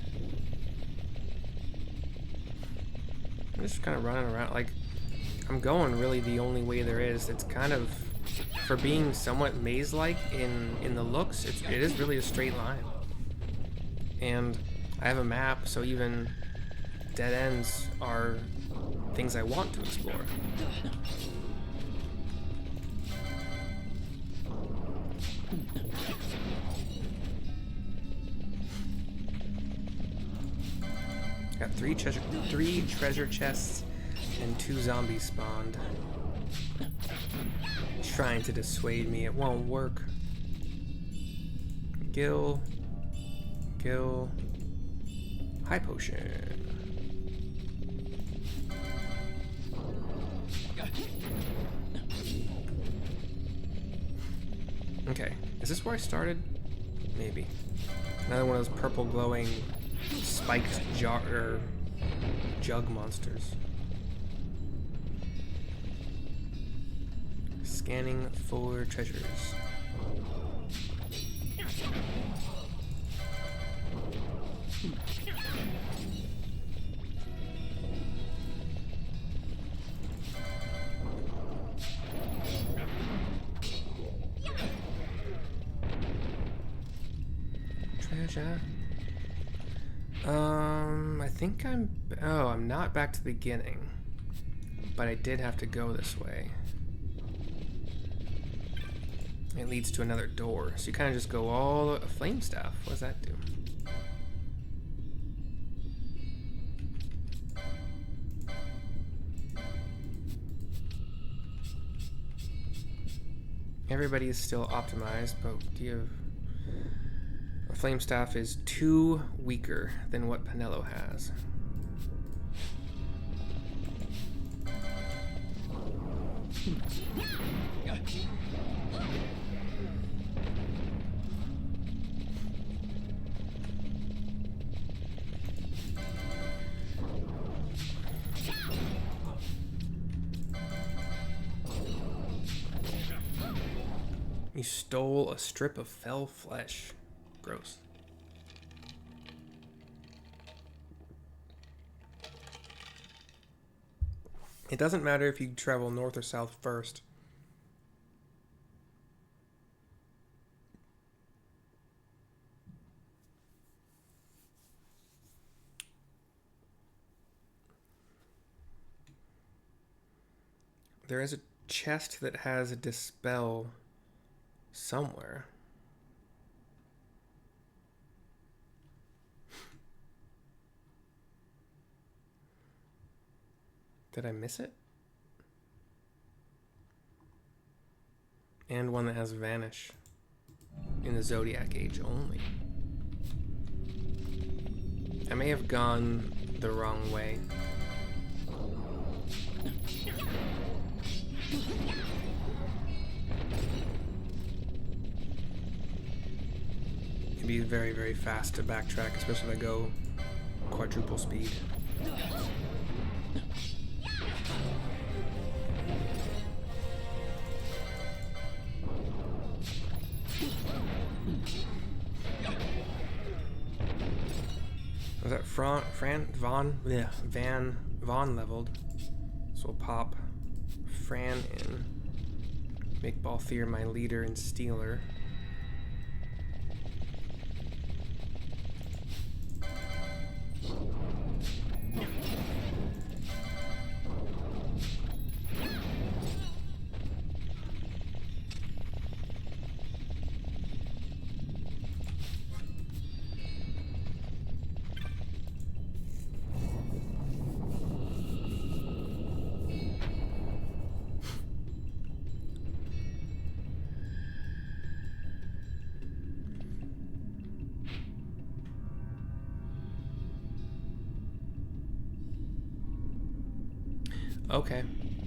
I'm just kind of running around, like, I'm going really the only way there is. It's kind of, for being somewhat maze-like in the looks, it is really a straight line. And I have a map, so even dead ends are things I want to explore. Got 3 treasure chests And 2 zombies spawned. Trying to dissuade me, it won't work. Gil. High potion. Okay, is this where I started? Maybe. Another one of those purple glowing spiked jug monsters. Scanning for treasures. Treasure. I think I'm not back to the beginning, but I did have to go this way. It leads to another door, so you kind of just go all the flame staff. What does that do? Everybody is still optimized, but do you have... A flame staff is 2 weaker than what Penelo has. You stole a strip of fell flesh. Gross. It doesn't matter if you travel north or south first. There is a chest that has a dispel somewhere. Did I miss it? And one that has Vanish in the Zodiac Age only. I may have gone the wrong way. It'd be very, very fast to backtrack, especially if I go quadruple speed. Was that Von leveled? So we'll pop Fran in. Make Balthier my leader and stealer. Okay,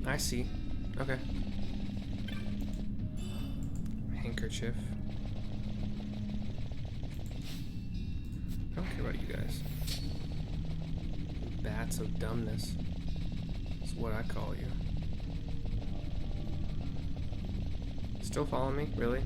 I see. Okay. Handkerchief. I don't care about you guys. Bats of dumbness. That's what I call you. Still following me? Really?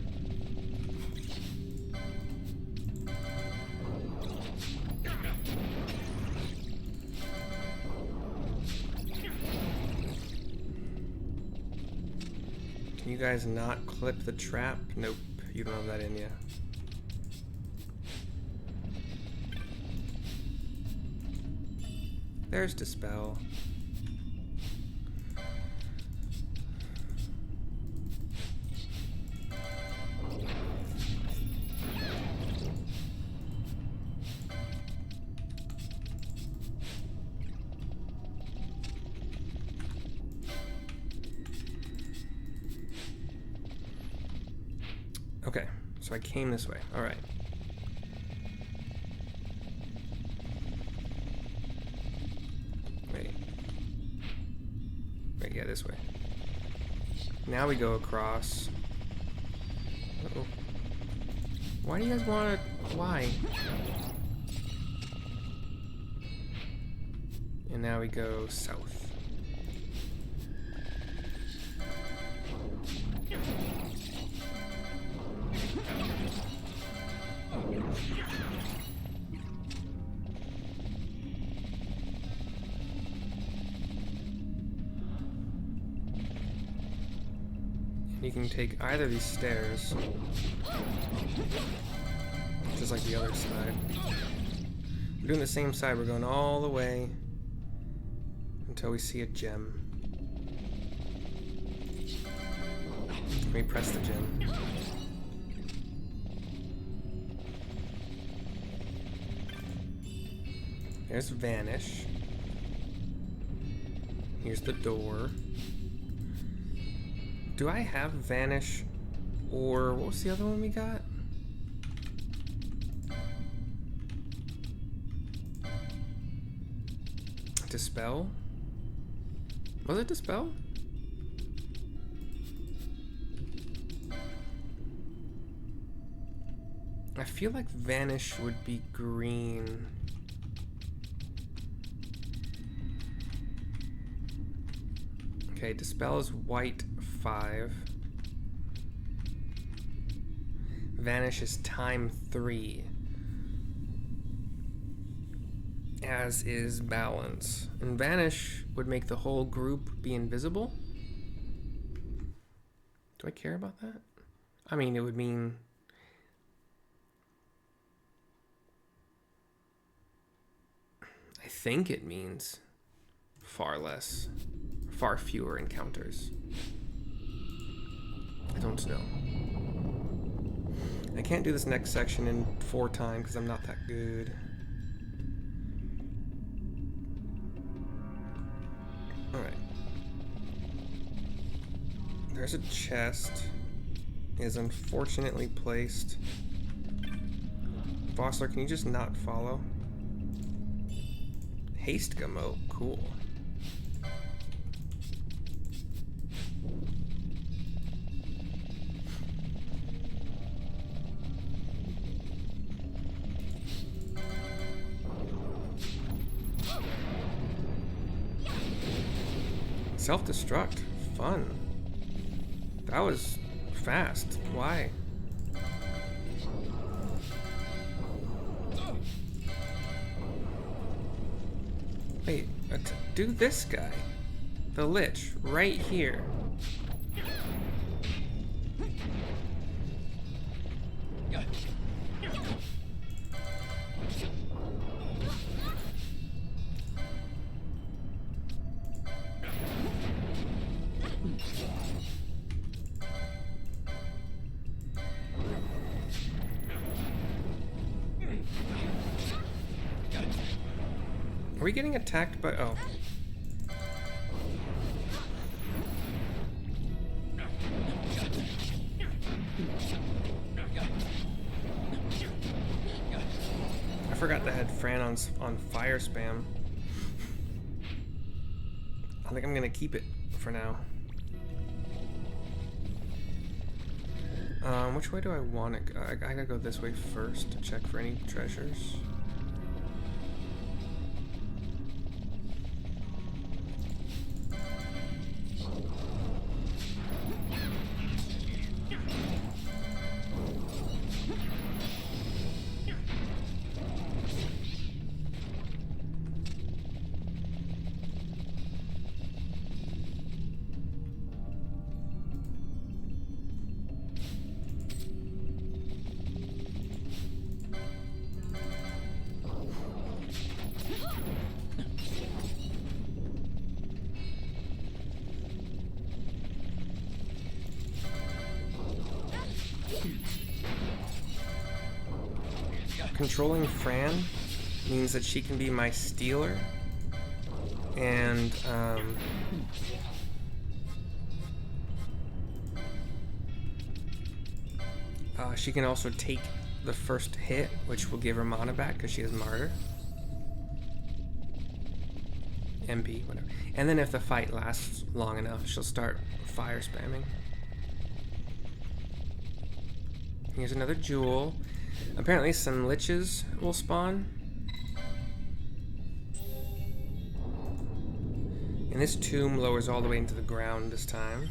Can you guys not clip the trap? Nope, you don't have that in you. There's Dispel. Okay, so I came this way. All right. Wait. Wait, yeah, this way. Now we go across. Uh-oh. Why do you guys want to... Why? And now we go south. You can take either of these stairs, just like the other side. We're doing the same side. We're going all the way until we see a gem. We press the gem. There's Vanish. Here's the door. Do I have Vanish, or what was the other one we got? Dispel? Was it Dispel? I feel like Vanish would be green. Okay, Dispel is white 5. Vanish is time 3. As is Balance. And Vanish would make the whole group be invisible? Do I care about that? I mean, it would mean... I think it means far fewer encounters. I don't know. I can't do this next section in 4 times because I'm not that good. Alright. There's a chest. It is unfortunately placed. Vossler, can you just not follow? Haste Gummo, cool. Self-destruct. Fun. That was fast. Why? Wait, do this guy. The Lich, right here. Are we getting attacked by... Oh. I forgot that had Fran on fire spam. I think I'm gonna keep it for now. Which way do I want to go? I gotta go this way first to check for any treasures. Controlling Fran means that she can be my stealer, and She can also take the first hit, which will give her mana back because she has Martyr. MP, whatever. And then if the fight lasts long enough, she'll start fire spamming. Here's another jewel. Apparently some liches will spawn. And this tomb lowers all the way into the ground this time.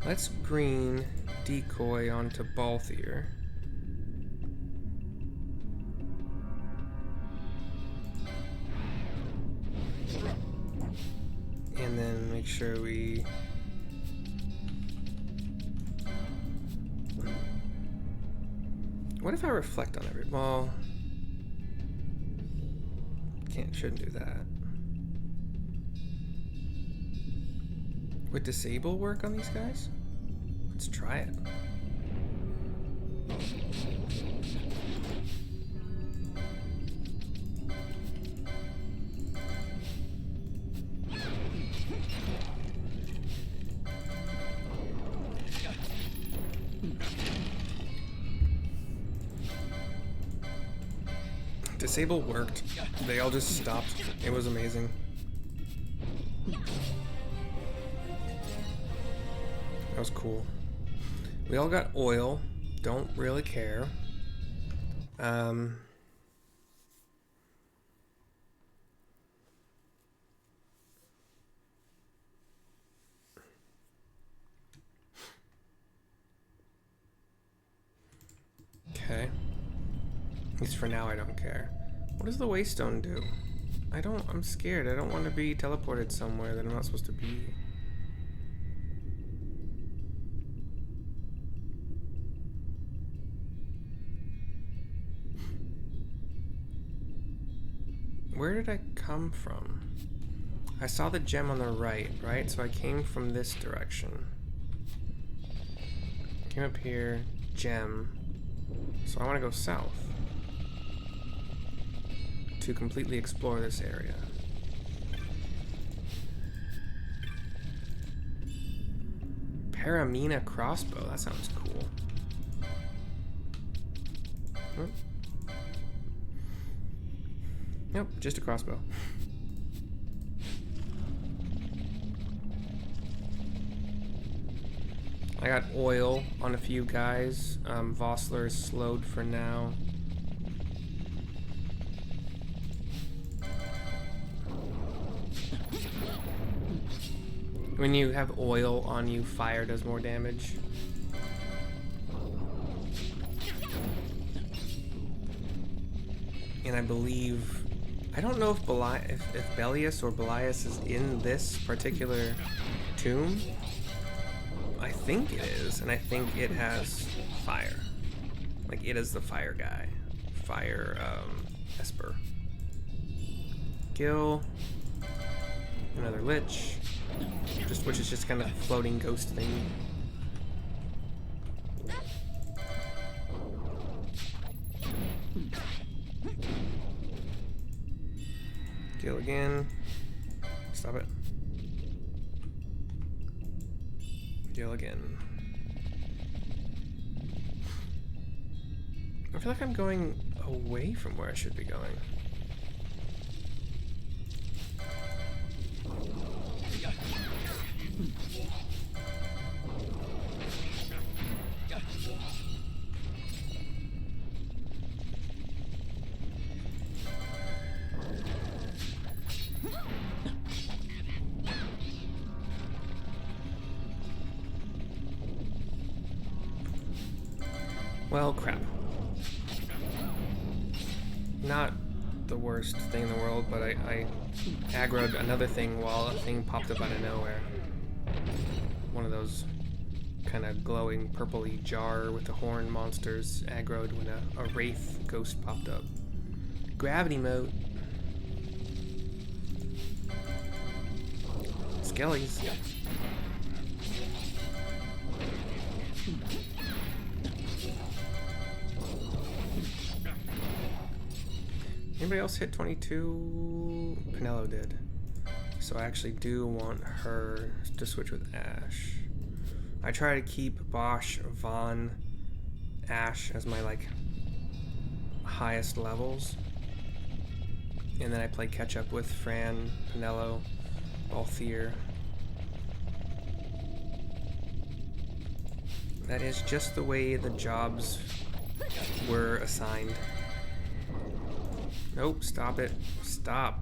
Let's green decoy onto Balthier. And then make sure we... What if I reflect on every... Well... Shouldn't do that. Would disable work on these guys? Let's try it. Disable worked. They all just stopped. It was amazing. That was cool. We all got oil. Don't really care. Okay. At least for now I don't care. What does the Waystone do? I'm scared. I don't want to be teleported somewhere that I'm not supposed to be. Where did I come from? I saw the gem on the right? So I came from this direction. Came up here, gem. So I want to go south to completely explore this area. Paramina crossbow, that sounds cool. Oh. Nope, just a crossbow. I got oil on a few guys. Vossler is slowed for now. When you have oil on you, fire does more damage. And I believe... I don't know if Belias or Belias is in this particular tomb. I think it is, and I think it has fire. Like, it is the fire guy. Fire, Esper. Gil. Another Lich. Which is just kind of a floating ghost thing. Gil again. Stop it. Gil again. I feel like I'm going away from where I should be going. Well, crap. Not the worst thing in the world, but I aggroed another thing while a thing popped up out of nowhere. One of those kind of glowing purpley jar with the horn monsters aggroed when a wraith ghost popped up. Gravity mode. Skellies. Anybody else hit 22? Penelo did. So I actually do want her to switch with Ash. I try to keep Bosch, Vaughn, Ash as my like highest levels. And then I play catch up with Fran, Penelo, Balthier. That is just the way the jobs were assigned. Nope, stop it. Stop.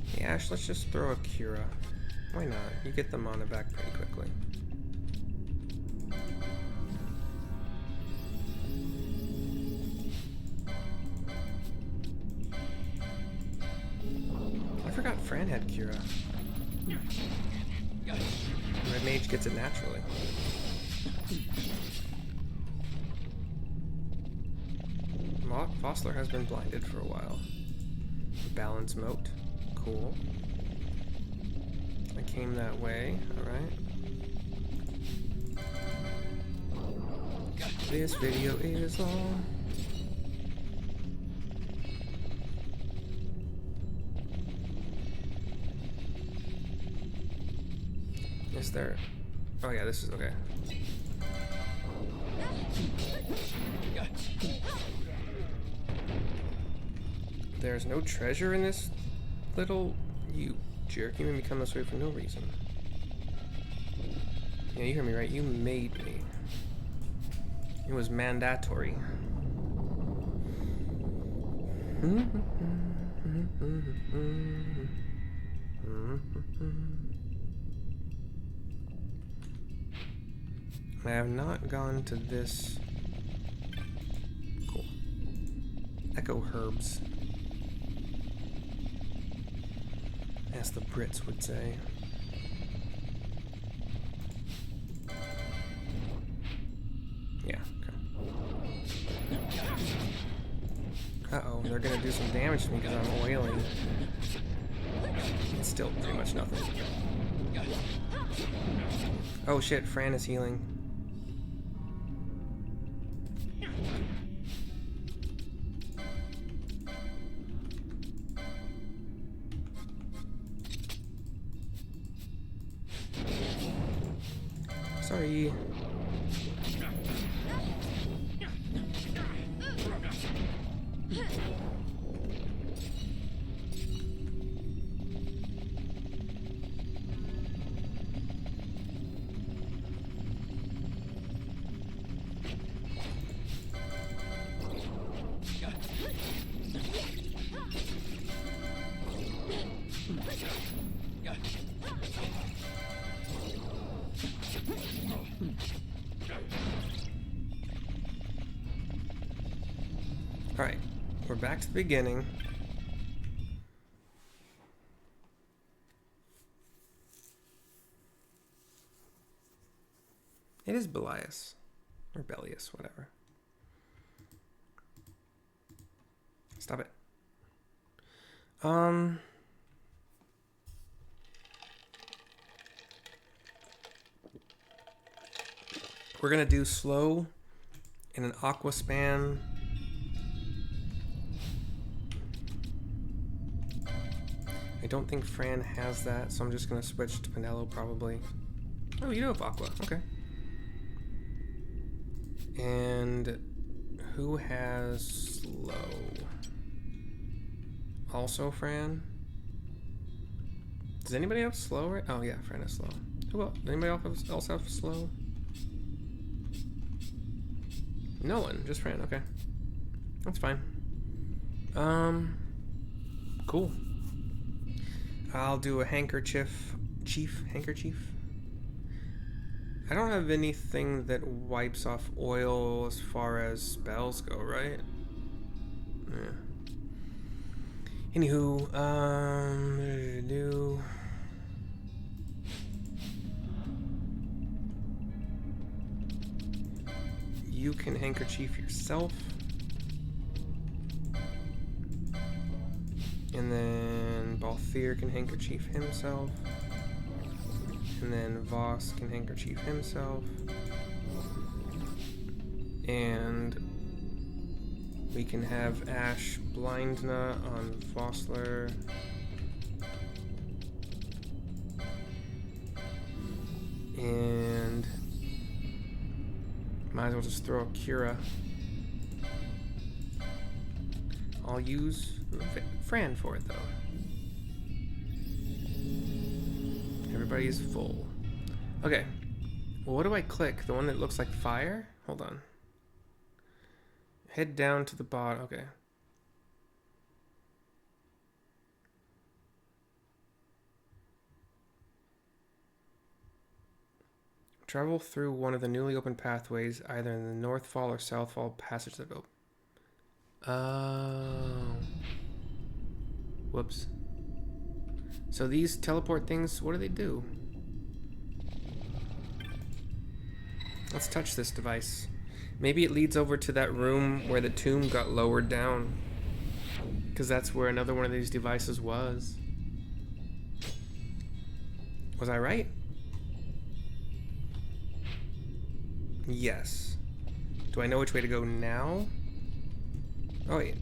Hey Ash, let's just throw a Cura. Why not? You get the mana back pretty quickly. I forgot Fran had Cura. Red Mage gets it naturally. Vossler has been blinded for a while. Balance moat. Cool. I came that way, alright. This video is long. Is there... Oh yeah, this is okay. There's no treasure in this little... You jerk, you made me come this way for no reason. Yeah, you heard me right, you made me. It was mandatory. I have not gone to this... Cool. Echo Herbs. As the Brits would say. Yeah, okay. Uh-oh, they're gonna do some damage to me because I'm oiling. It's still pretty much nothing. Oh shit, Fran is healing. Sorry. Alright, we're back to the beginning. It is Belias. Or Belias, whatever. Stop it. We're gonna do slow in an Aqua span. I don't think Fran has that, so I'm just gonna switch to Penelo probably. Oh, you do have Aqua, okay. And who has slow? Also Fran? Does anybody have slow right? Oh yeah, Fran has slow. Who else? Anybody else have slow? No one, just Fran, okay. That's fine. Cool. I'll do a handkerchief. Handkerchief? I don't have anything that wipes off oil as far as spells go, right? Yeah. Anywho, do... You can handkerchief yourself. And then Balthier can handkerchief himself. And then Voss can handkerchief himself. And we can have Ash Blindna on Vossler. And might as well just throw a Kira. I'll use Fran for it though. Everybody is full. Okay. Well, what do I click? The one that looks like fire? Hold on. Head down to the bottom. Okay. Travel through one of the newly opened pathways, either in the Northfall or Southfall passage that open. Oh. Whoops. So these teleport things, what do they do? Let's touch this device. Maybe it leads over to that room where the tomb got lowered down. Because that's where another one of these devices was. Was I right? Yes. Do I know which way to go now? Oh, wait.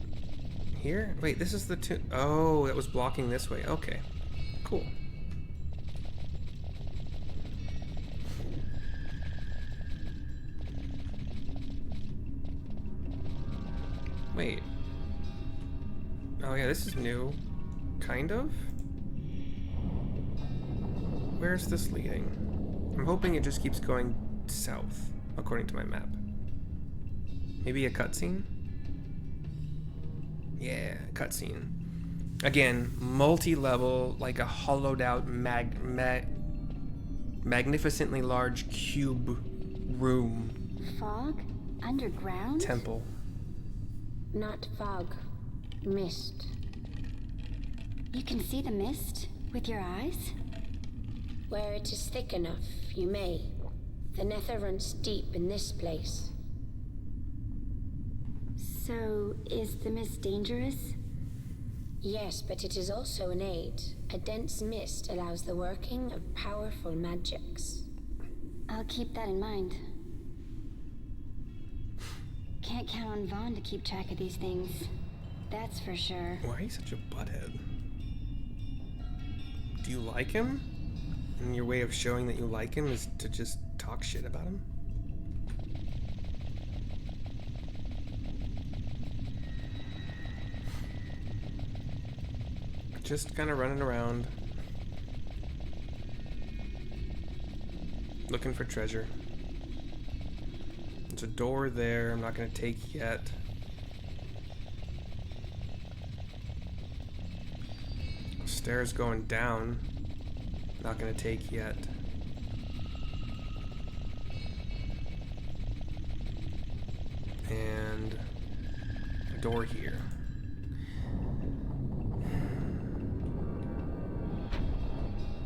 Here? Wait, this is the tomb. Oh, that was blocking this way. Okay. Cool. Wait. Oh yeah, this is new. Kind of? Where's this leading? I'm hoping it just keeps going south, according to my map. Maybe a cutscene? Yeah, cutscene. Again, multi-level, like a hollowed out magnificently large cube room. Fog? Underground? Temple. Not fog. Mist. You can see the mist with your eyes? Where it is thick enough, you may. The nether runs deep in this place. So, is the mist dangerous? Yes, but it is also an aid. A dense mist allows the working of powerful magics. I'll keep that in mind. Can't count on Vaughn to keep track of these things. That's for sure. Why are you such a butthead? Do you like him? And your way of showing that you like him is to just talk shit about him? Just kind of running around. Looking for treasure. There's a door there I'm not going to take yet. Stairs going down. Not going to take yet. And a door here.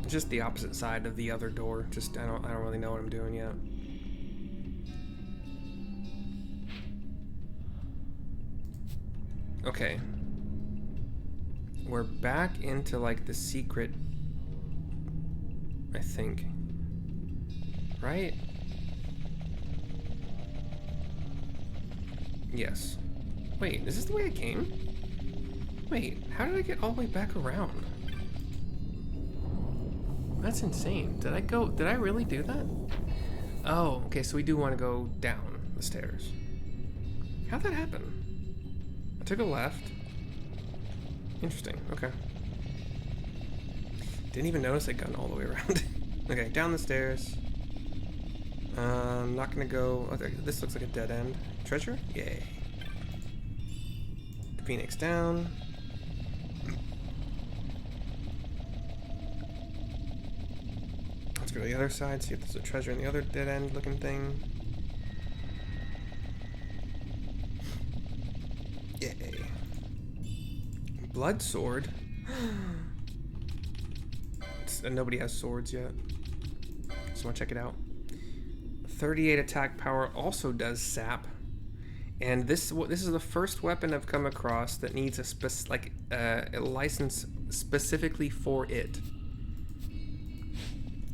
Just the opposite side of the other door. Just I don't really know what I'm doing yet. Okay. We're back into like the secret, I think. Right? Yes. Wait, is this the way I came? Wait, how did I get all the way back around? That's insane. Did I really do that? Oh, okay, so we do want to go down the stairs. How'd that happen? I took a left. Interesting, okay. Didn't even notice I'd gone all the way around. Okay, down the stairs. Not gonna go. Okay, this looks like a dead end. Treasure? Yay. Phoenix down. Let's go to the other side, see if there's a treasure in the other dead end looking thing. Yay. Blood sword? Nobody has swords yet. Just want to check it out. 38 attack power also does sap. And this is the first weapon I've come across that needs a license specifically for it.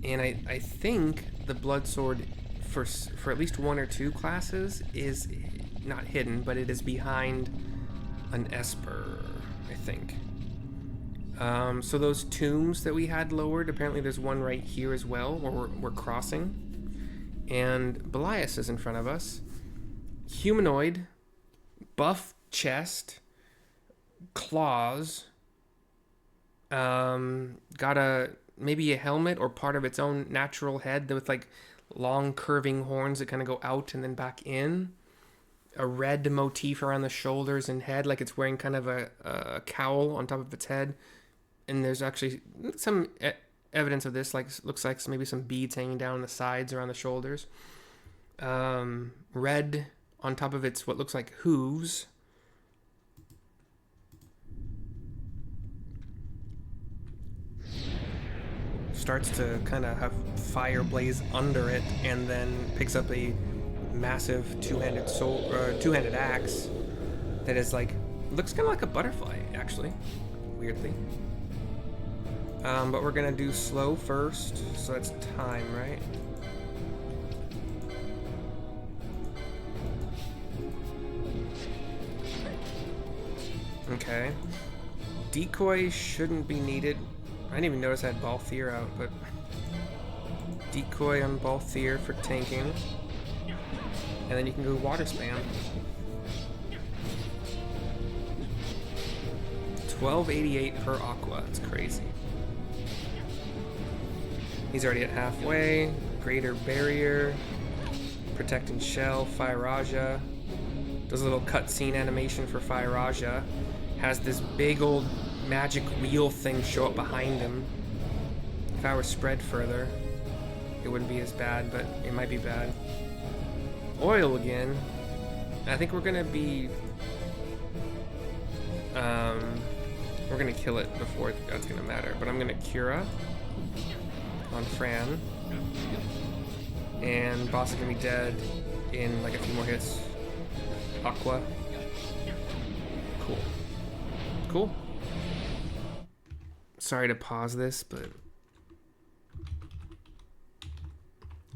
And I think the blood sword for at least one or two classes is not hidden, but it is behind an Esper, I think. So those tombs that we had lowered, apparently there's one right here as well, where we're crossing. And Belias is in front of us. Humanoid, buff chest, claws, got maybe a helmet or part of its own natural head with like long curving horns that kind of go out and then back in. A red motif around the shoulders and head, like it's wearing kind of a cowl on top of its head. And there's actually some evidence of this, like looks like maybe some beads hanging down the sides around the shoulders. Red on top of its what looks like hooves. Starts to kind of have fire blaze under it, and then picks up a massive two-handed axe that is like looks kind of like a butterfly, actually, weirdly. But we're gonna do slow first, so that's time, right? Okay. Decoy shouldn't be needed. I didn't even notice I had Balthier out, but decoy on Balthier for tanking. And then you can go water spam. 1288 per Aqua. It's crazy. He's already at halfway. Greater Barrier. Protecting Shell. Fire Raja. Does a little cutscene animation for Fire Raja. Has this big old magic wheel thing show up behind him. If I were spread further, it wouldn't be as bad, but it might be bad. Oil again. I think we're gonna be we're gonna kill it before that's gonna matter, but I'm gonna Cura on Fran, and boss is gonna be dead in like a few more hits. Aqua. Cool. Sorry to pause this, but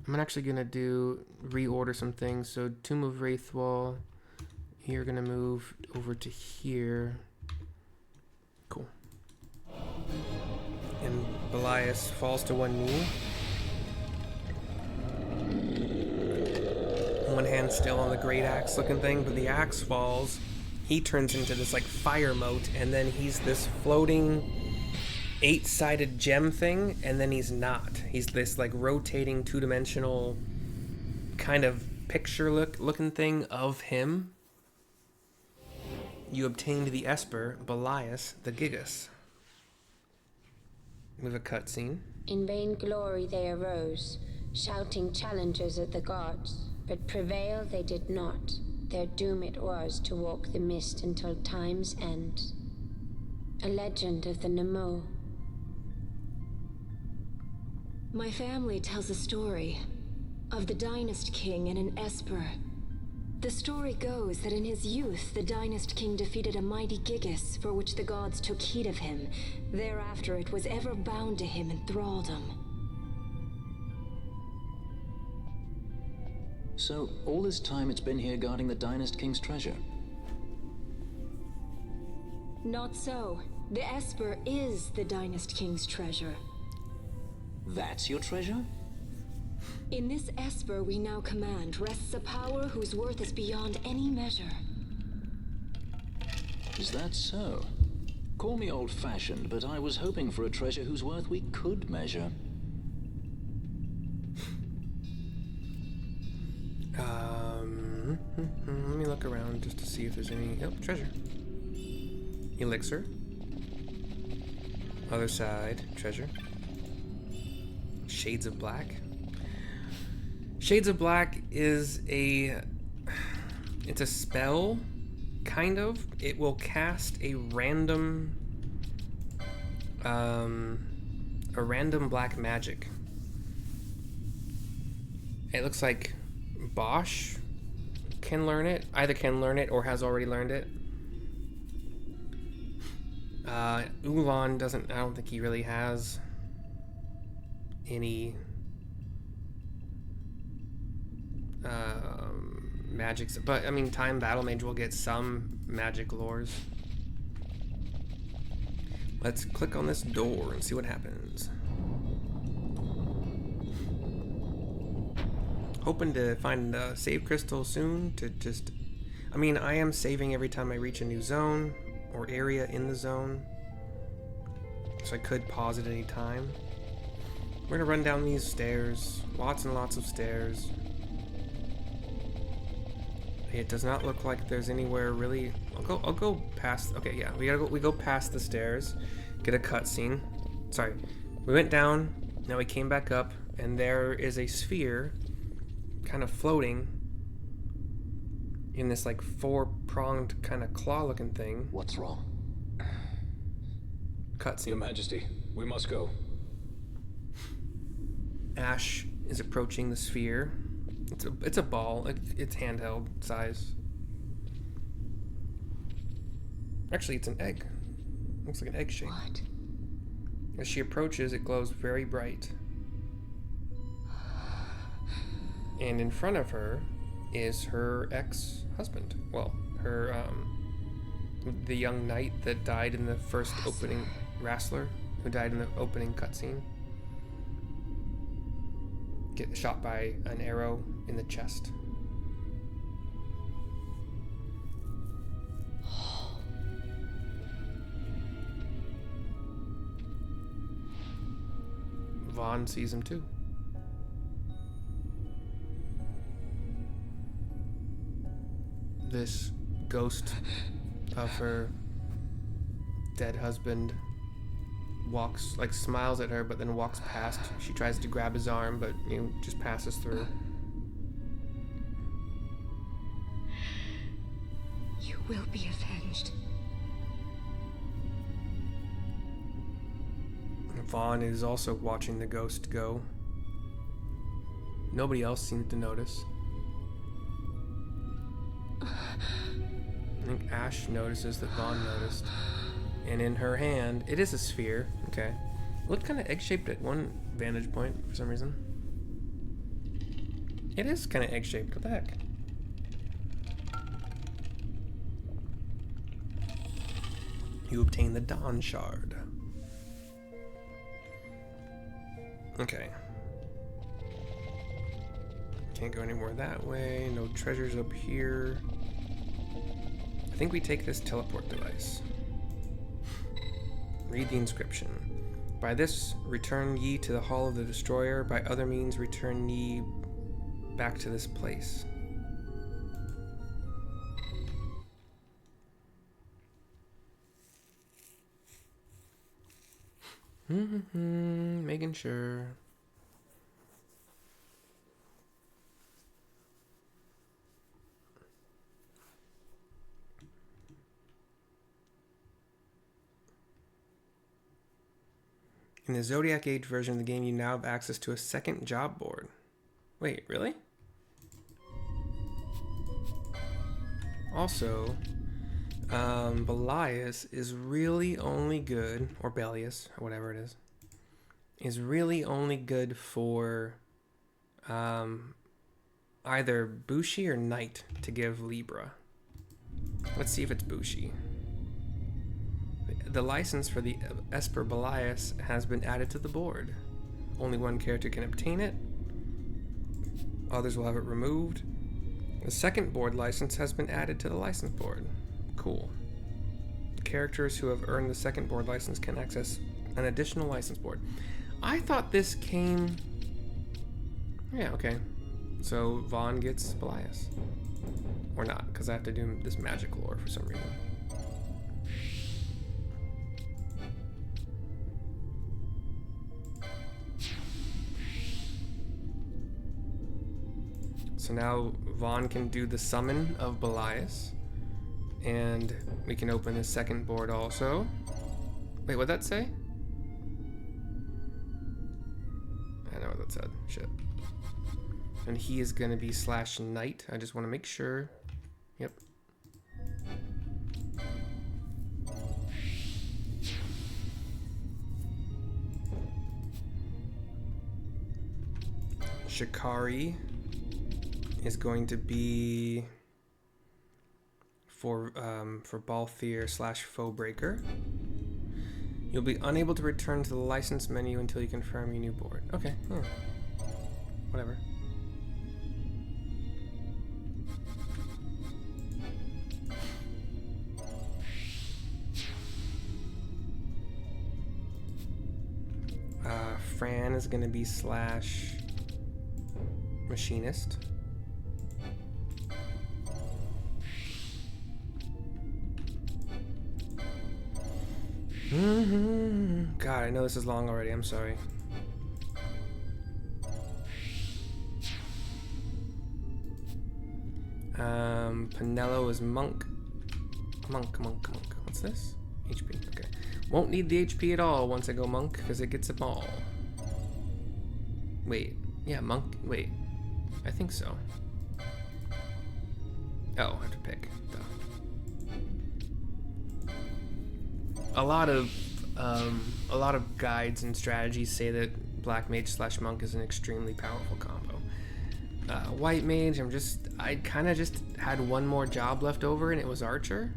I'm actually gonna reorder some things. So Tomb of Raithwall, you're gonna move over to here. Cool. And Belias falls to one knee. One hand still on the great axe looking thing, but the axe falls. He turns into this like fire mote, and then he's this floating 8-sided gem thing, and then he's not. He's this like rotating 2-dimensional kind of picture looking thing of him. You obtained the Esper, Belias the Gigas. With a cutscene. In vain glory they arose, shouting challenges at the gods, but prevail they did not. Their doom it was to walk the mist until time's end. A legend of the Nemo. My family tells a story of the Dynast King and an Esper. The story goes that in his youth, the Dynast King defeated a mighty Gigas, for which the gods took heed of him. Thereafter, it was ever bound to him in thraldom. So, all this time it's been here guarding the Dynast King's treasure? Not so. The Esper is the Dynast King's treasure. That's your treasure? In this Esper we now command rests a power whose worth is beyond any measure. Is that so? Call me old-fashioned, but I was hoping for a treasure whose worth we could measure. Let me look around just to see if there's any... Oh, treasure. Elixir. Other side, treasure. Shades of Black. Shades of Black is it's a spell, kind of. It will cast a random black magic. It looks like Bosch can learn it. Either can learn it or has already learned it. Ulan doesn't, I don't think he really has any magics, but I mean, Time Battle Mage will get some magic lores. Let's click on this door and see what happens. Hoping to find a save crystal soon to just, I mean, I am saving every time I reach a new zone or area in the zone, so I could pause at any time. We're gonna run down these stairs, lots and lots of stairs. It does not look like there's anywhere really. I'll go past. Okay, yeah, we go past the stairs, get a cutscene. Sorry, we went down. Now we came back up, and there is a sphere, kind of floating in this like four-pronged kind of claw-looking thing. What's wrong? Cutscene. Your Majesty, we must go. Ash is approaching the sphere. It's a ball. It's handheld size. Actually, it's an egg. Looks like an egg shape. What? As she approaches, it glows very bright. And in front of her is her ex-husband. Well, her the young knight that died in the first opening, Rassler, who died in the opening cutscene. Get shot by an arrow in the chest. Vaughn sees him too. This ghost of her dead husband walks, like smiles at her, but then walks past. She tries to grab his arm, but just passes through. You will be avenged. Vaughn is also watching the ghost go. Nobody else seems to notice. I think Ash notices that Vaughn noticed. And in her hand, it is a sphere. Okay. It looked kind of egg-shaped at one vantage point for some reason. It is kind of egg-shaped. What the heck? You obtain the Dawn Shard. Okay. Can't go anywhere that way. No treasures up here. I think we take this teleport device. Read the inscription. By this, return ye to the Hall of the Destroyer. By other means, return ye back to this place. Making sure. In the Zodiac Age version of the game, you now have access to a second job board. Wait, really? Also, Belias is really only good, or Belias, or whatever it is really only good for either Bushi or Knight to give Libra. Let's see if it's Bushi. The license for the Esper Belias has been added to the board. Only one character can obtain it. Others will have it removed. The second board license has been added to the license board. Cool. Characters who have earned the second board license can access an additional license board. I thought this came... Yeah, okay. So Vaughn gets Belias. Or not, because I have to do this magic lore for some reason. So now Vaughn can do the summon of Belias. And we can open the second board also. Wait, what'd that say? I know what that said. Shit. And he is going to be slash knight. I just want to make sure. Yep. Shikari is going to be for Balthier slash Foe Breaker. You'll be unable to return to the license menu until you confirm your new board. Okay, yeah. Whatever. Fran is going to be slash machinist. God, I know this is long already. I'm sorry. Pinello is monk. Monk. What's this? HP. Okay. Won't need the HP at all once I go monk because it gets them all. Wait. Yeah, monk. Wait. I think so. Oh, I have to pick. Duh. A lot of guides and strategies say that Black Mage slash Monk is an extremely powerful combo. White Mage, I kind of just had one more job left over, and it was Archer.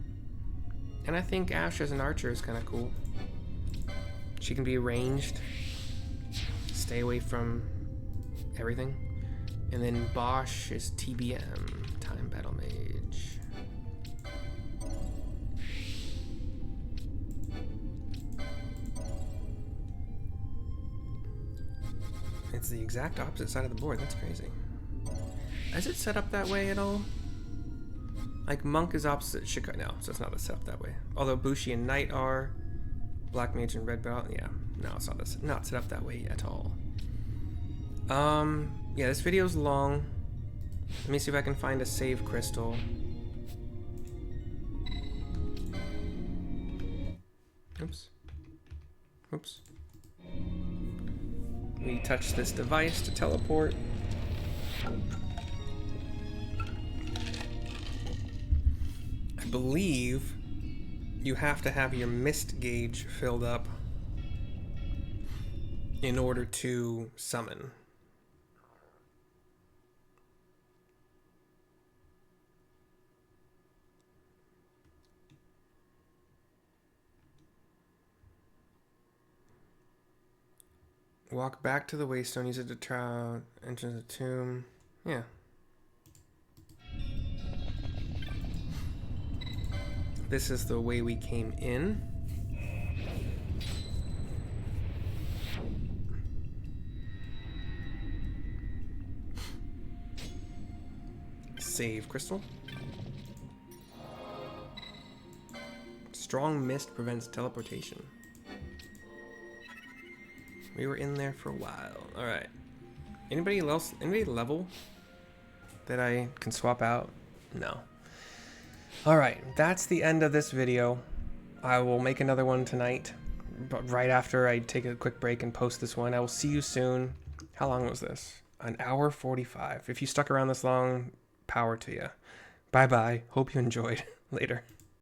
And I think Ash as an Archer is kind of cool. She can be ranged, stay away from everything. And then Bosch is TBM, Time Battle Mage. It's the exact opposite side of the board. That's crazy. Is it set up that way at all? Like Monk is opposite Shikai. No, so it's not set up that way. Although Bushi and Knight are. Black Mage and Red Belt. Yeah, no, it's not set up that way at all. Yeah, this video's long. Let me see if I can find a save crystal. Oops. Oops. We touch this device to teleport. I believe you have to have your mist gauge filled up in order to summon. Walk back to the waystone, use it to try enter the tomb. Yeah. This is the way we came in. Save crystal. Strong mist prevents teleportation. We were in there for a while. All right. Anybody else? Anybody level that I can swap out? No. All right. That's the end of this video. I will make another one tonight, but right after I take a quick break and post this one. I will see you soon. How long was this? An hour 45. If you stuck around this long, power to you. Bye bye. Hope you enjoyed. Later.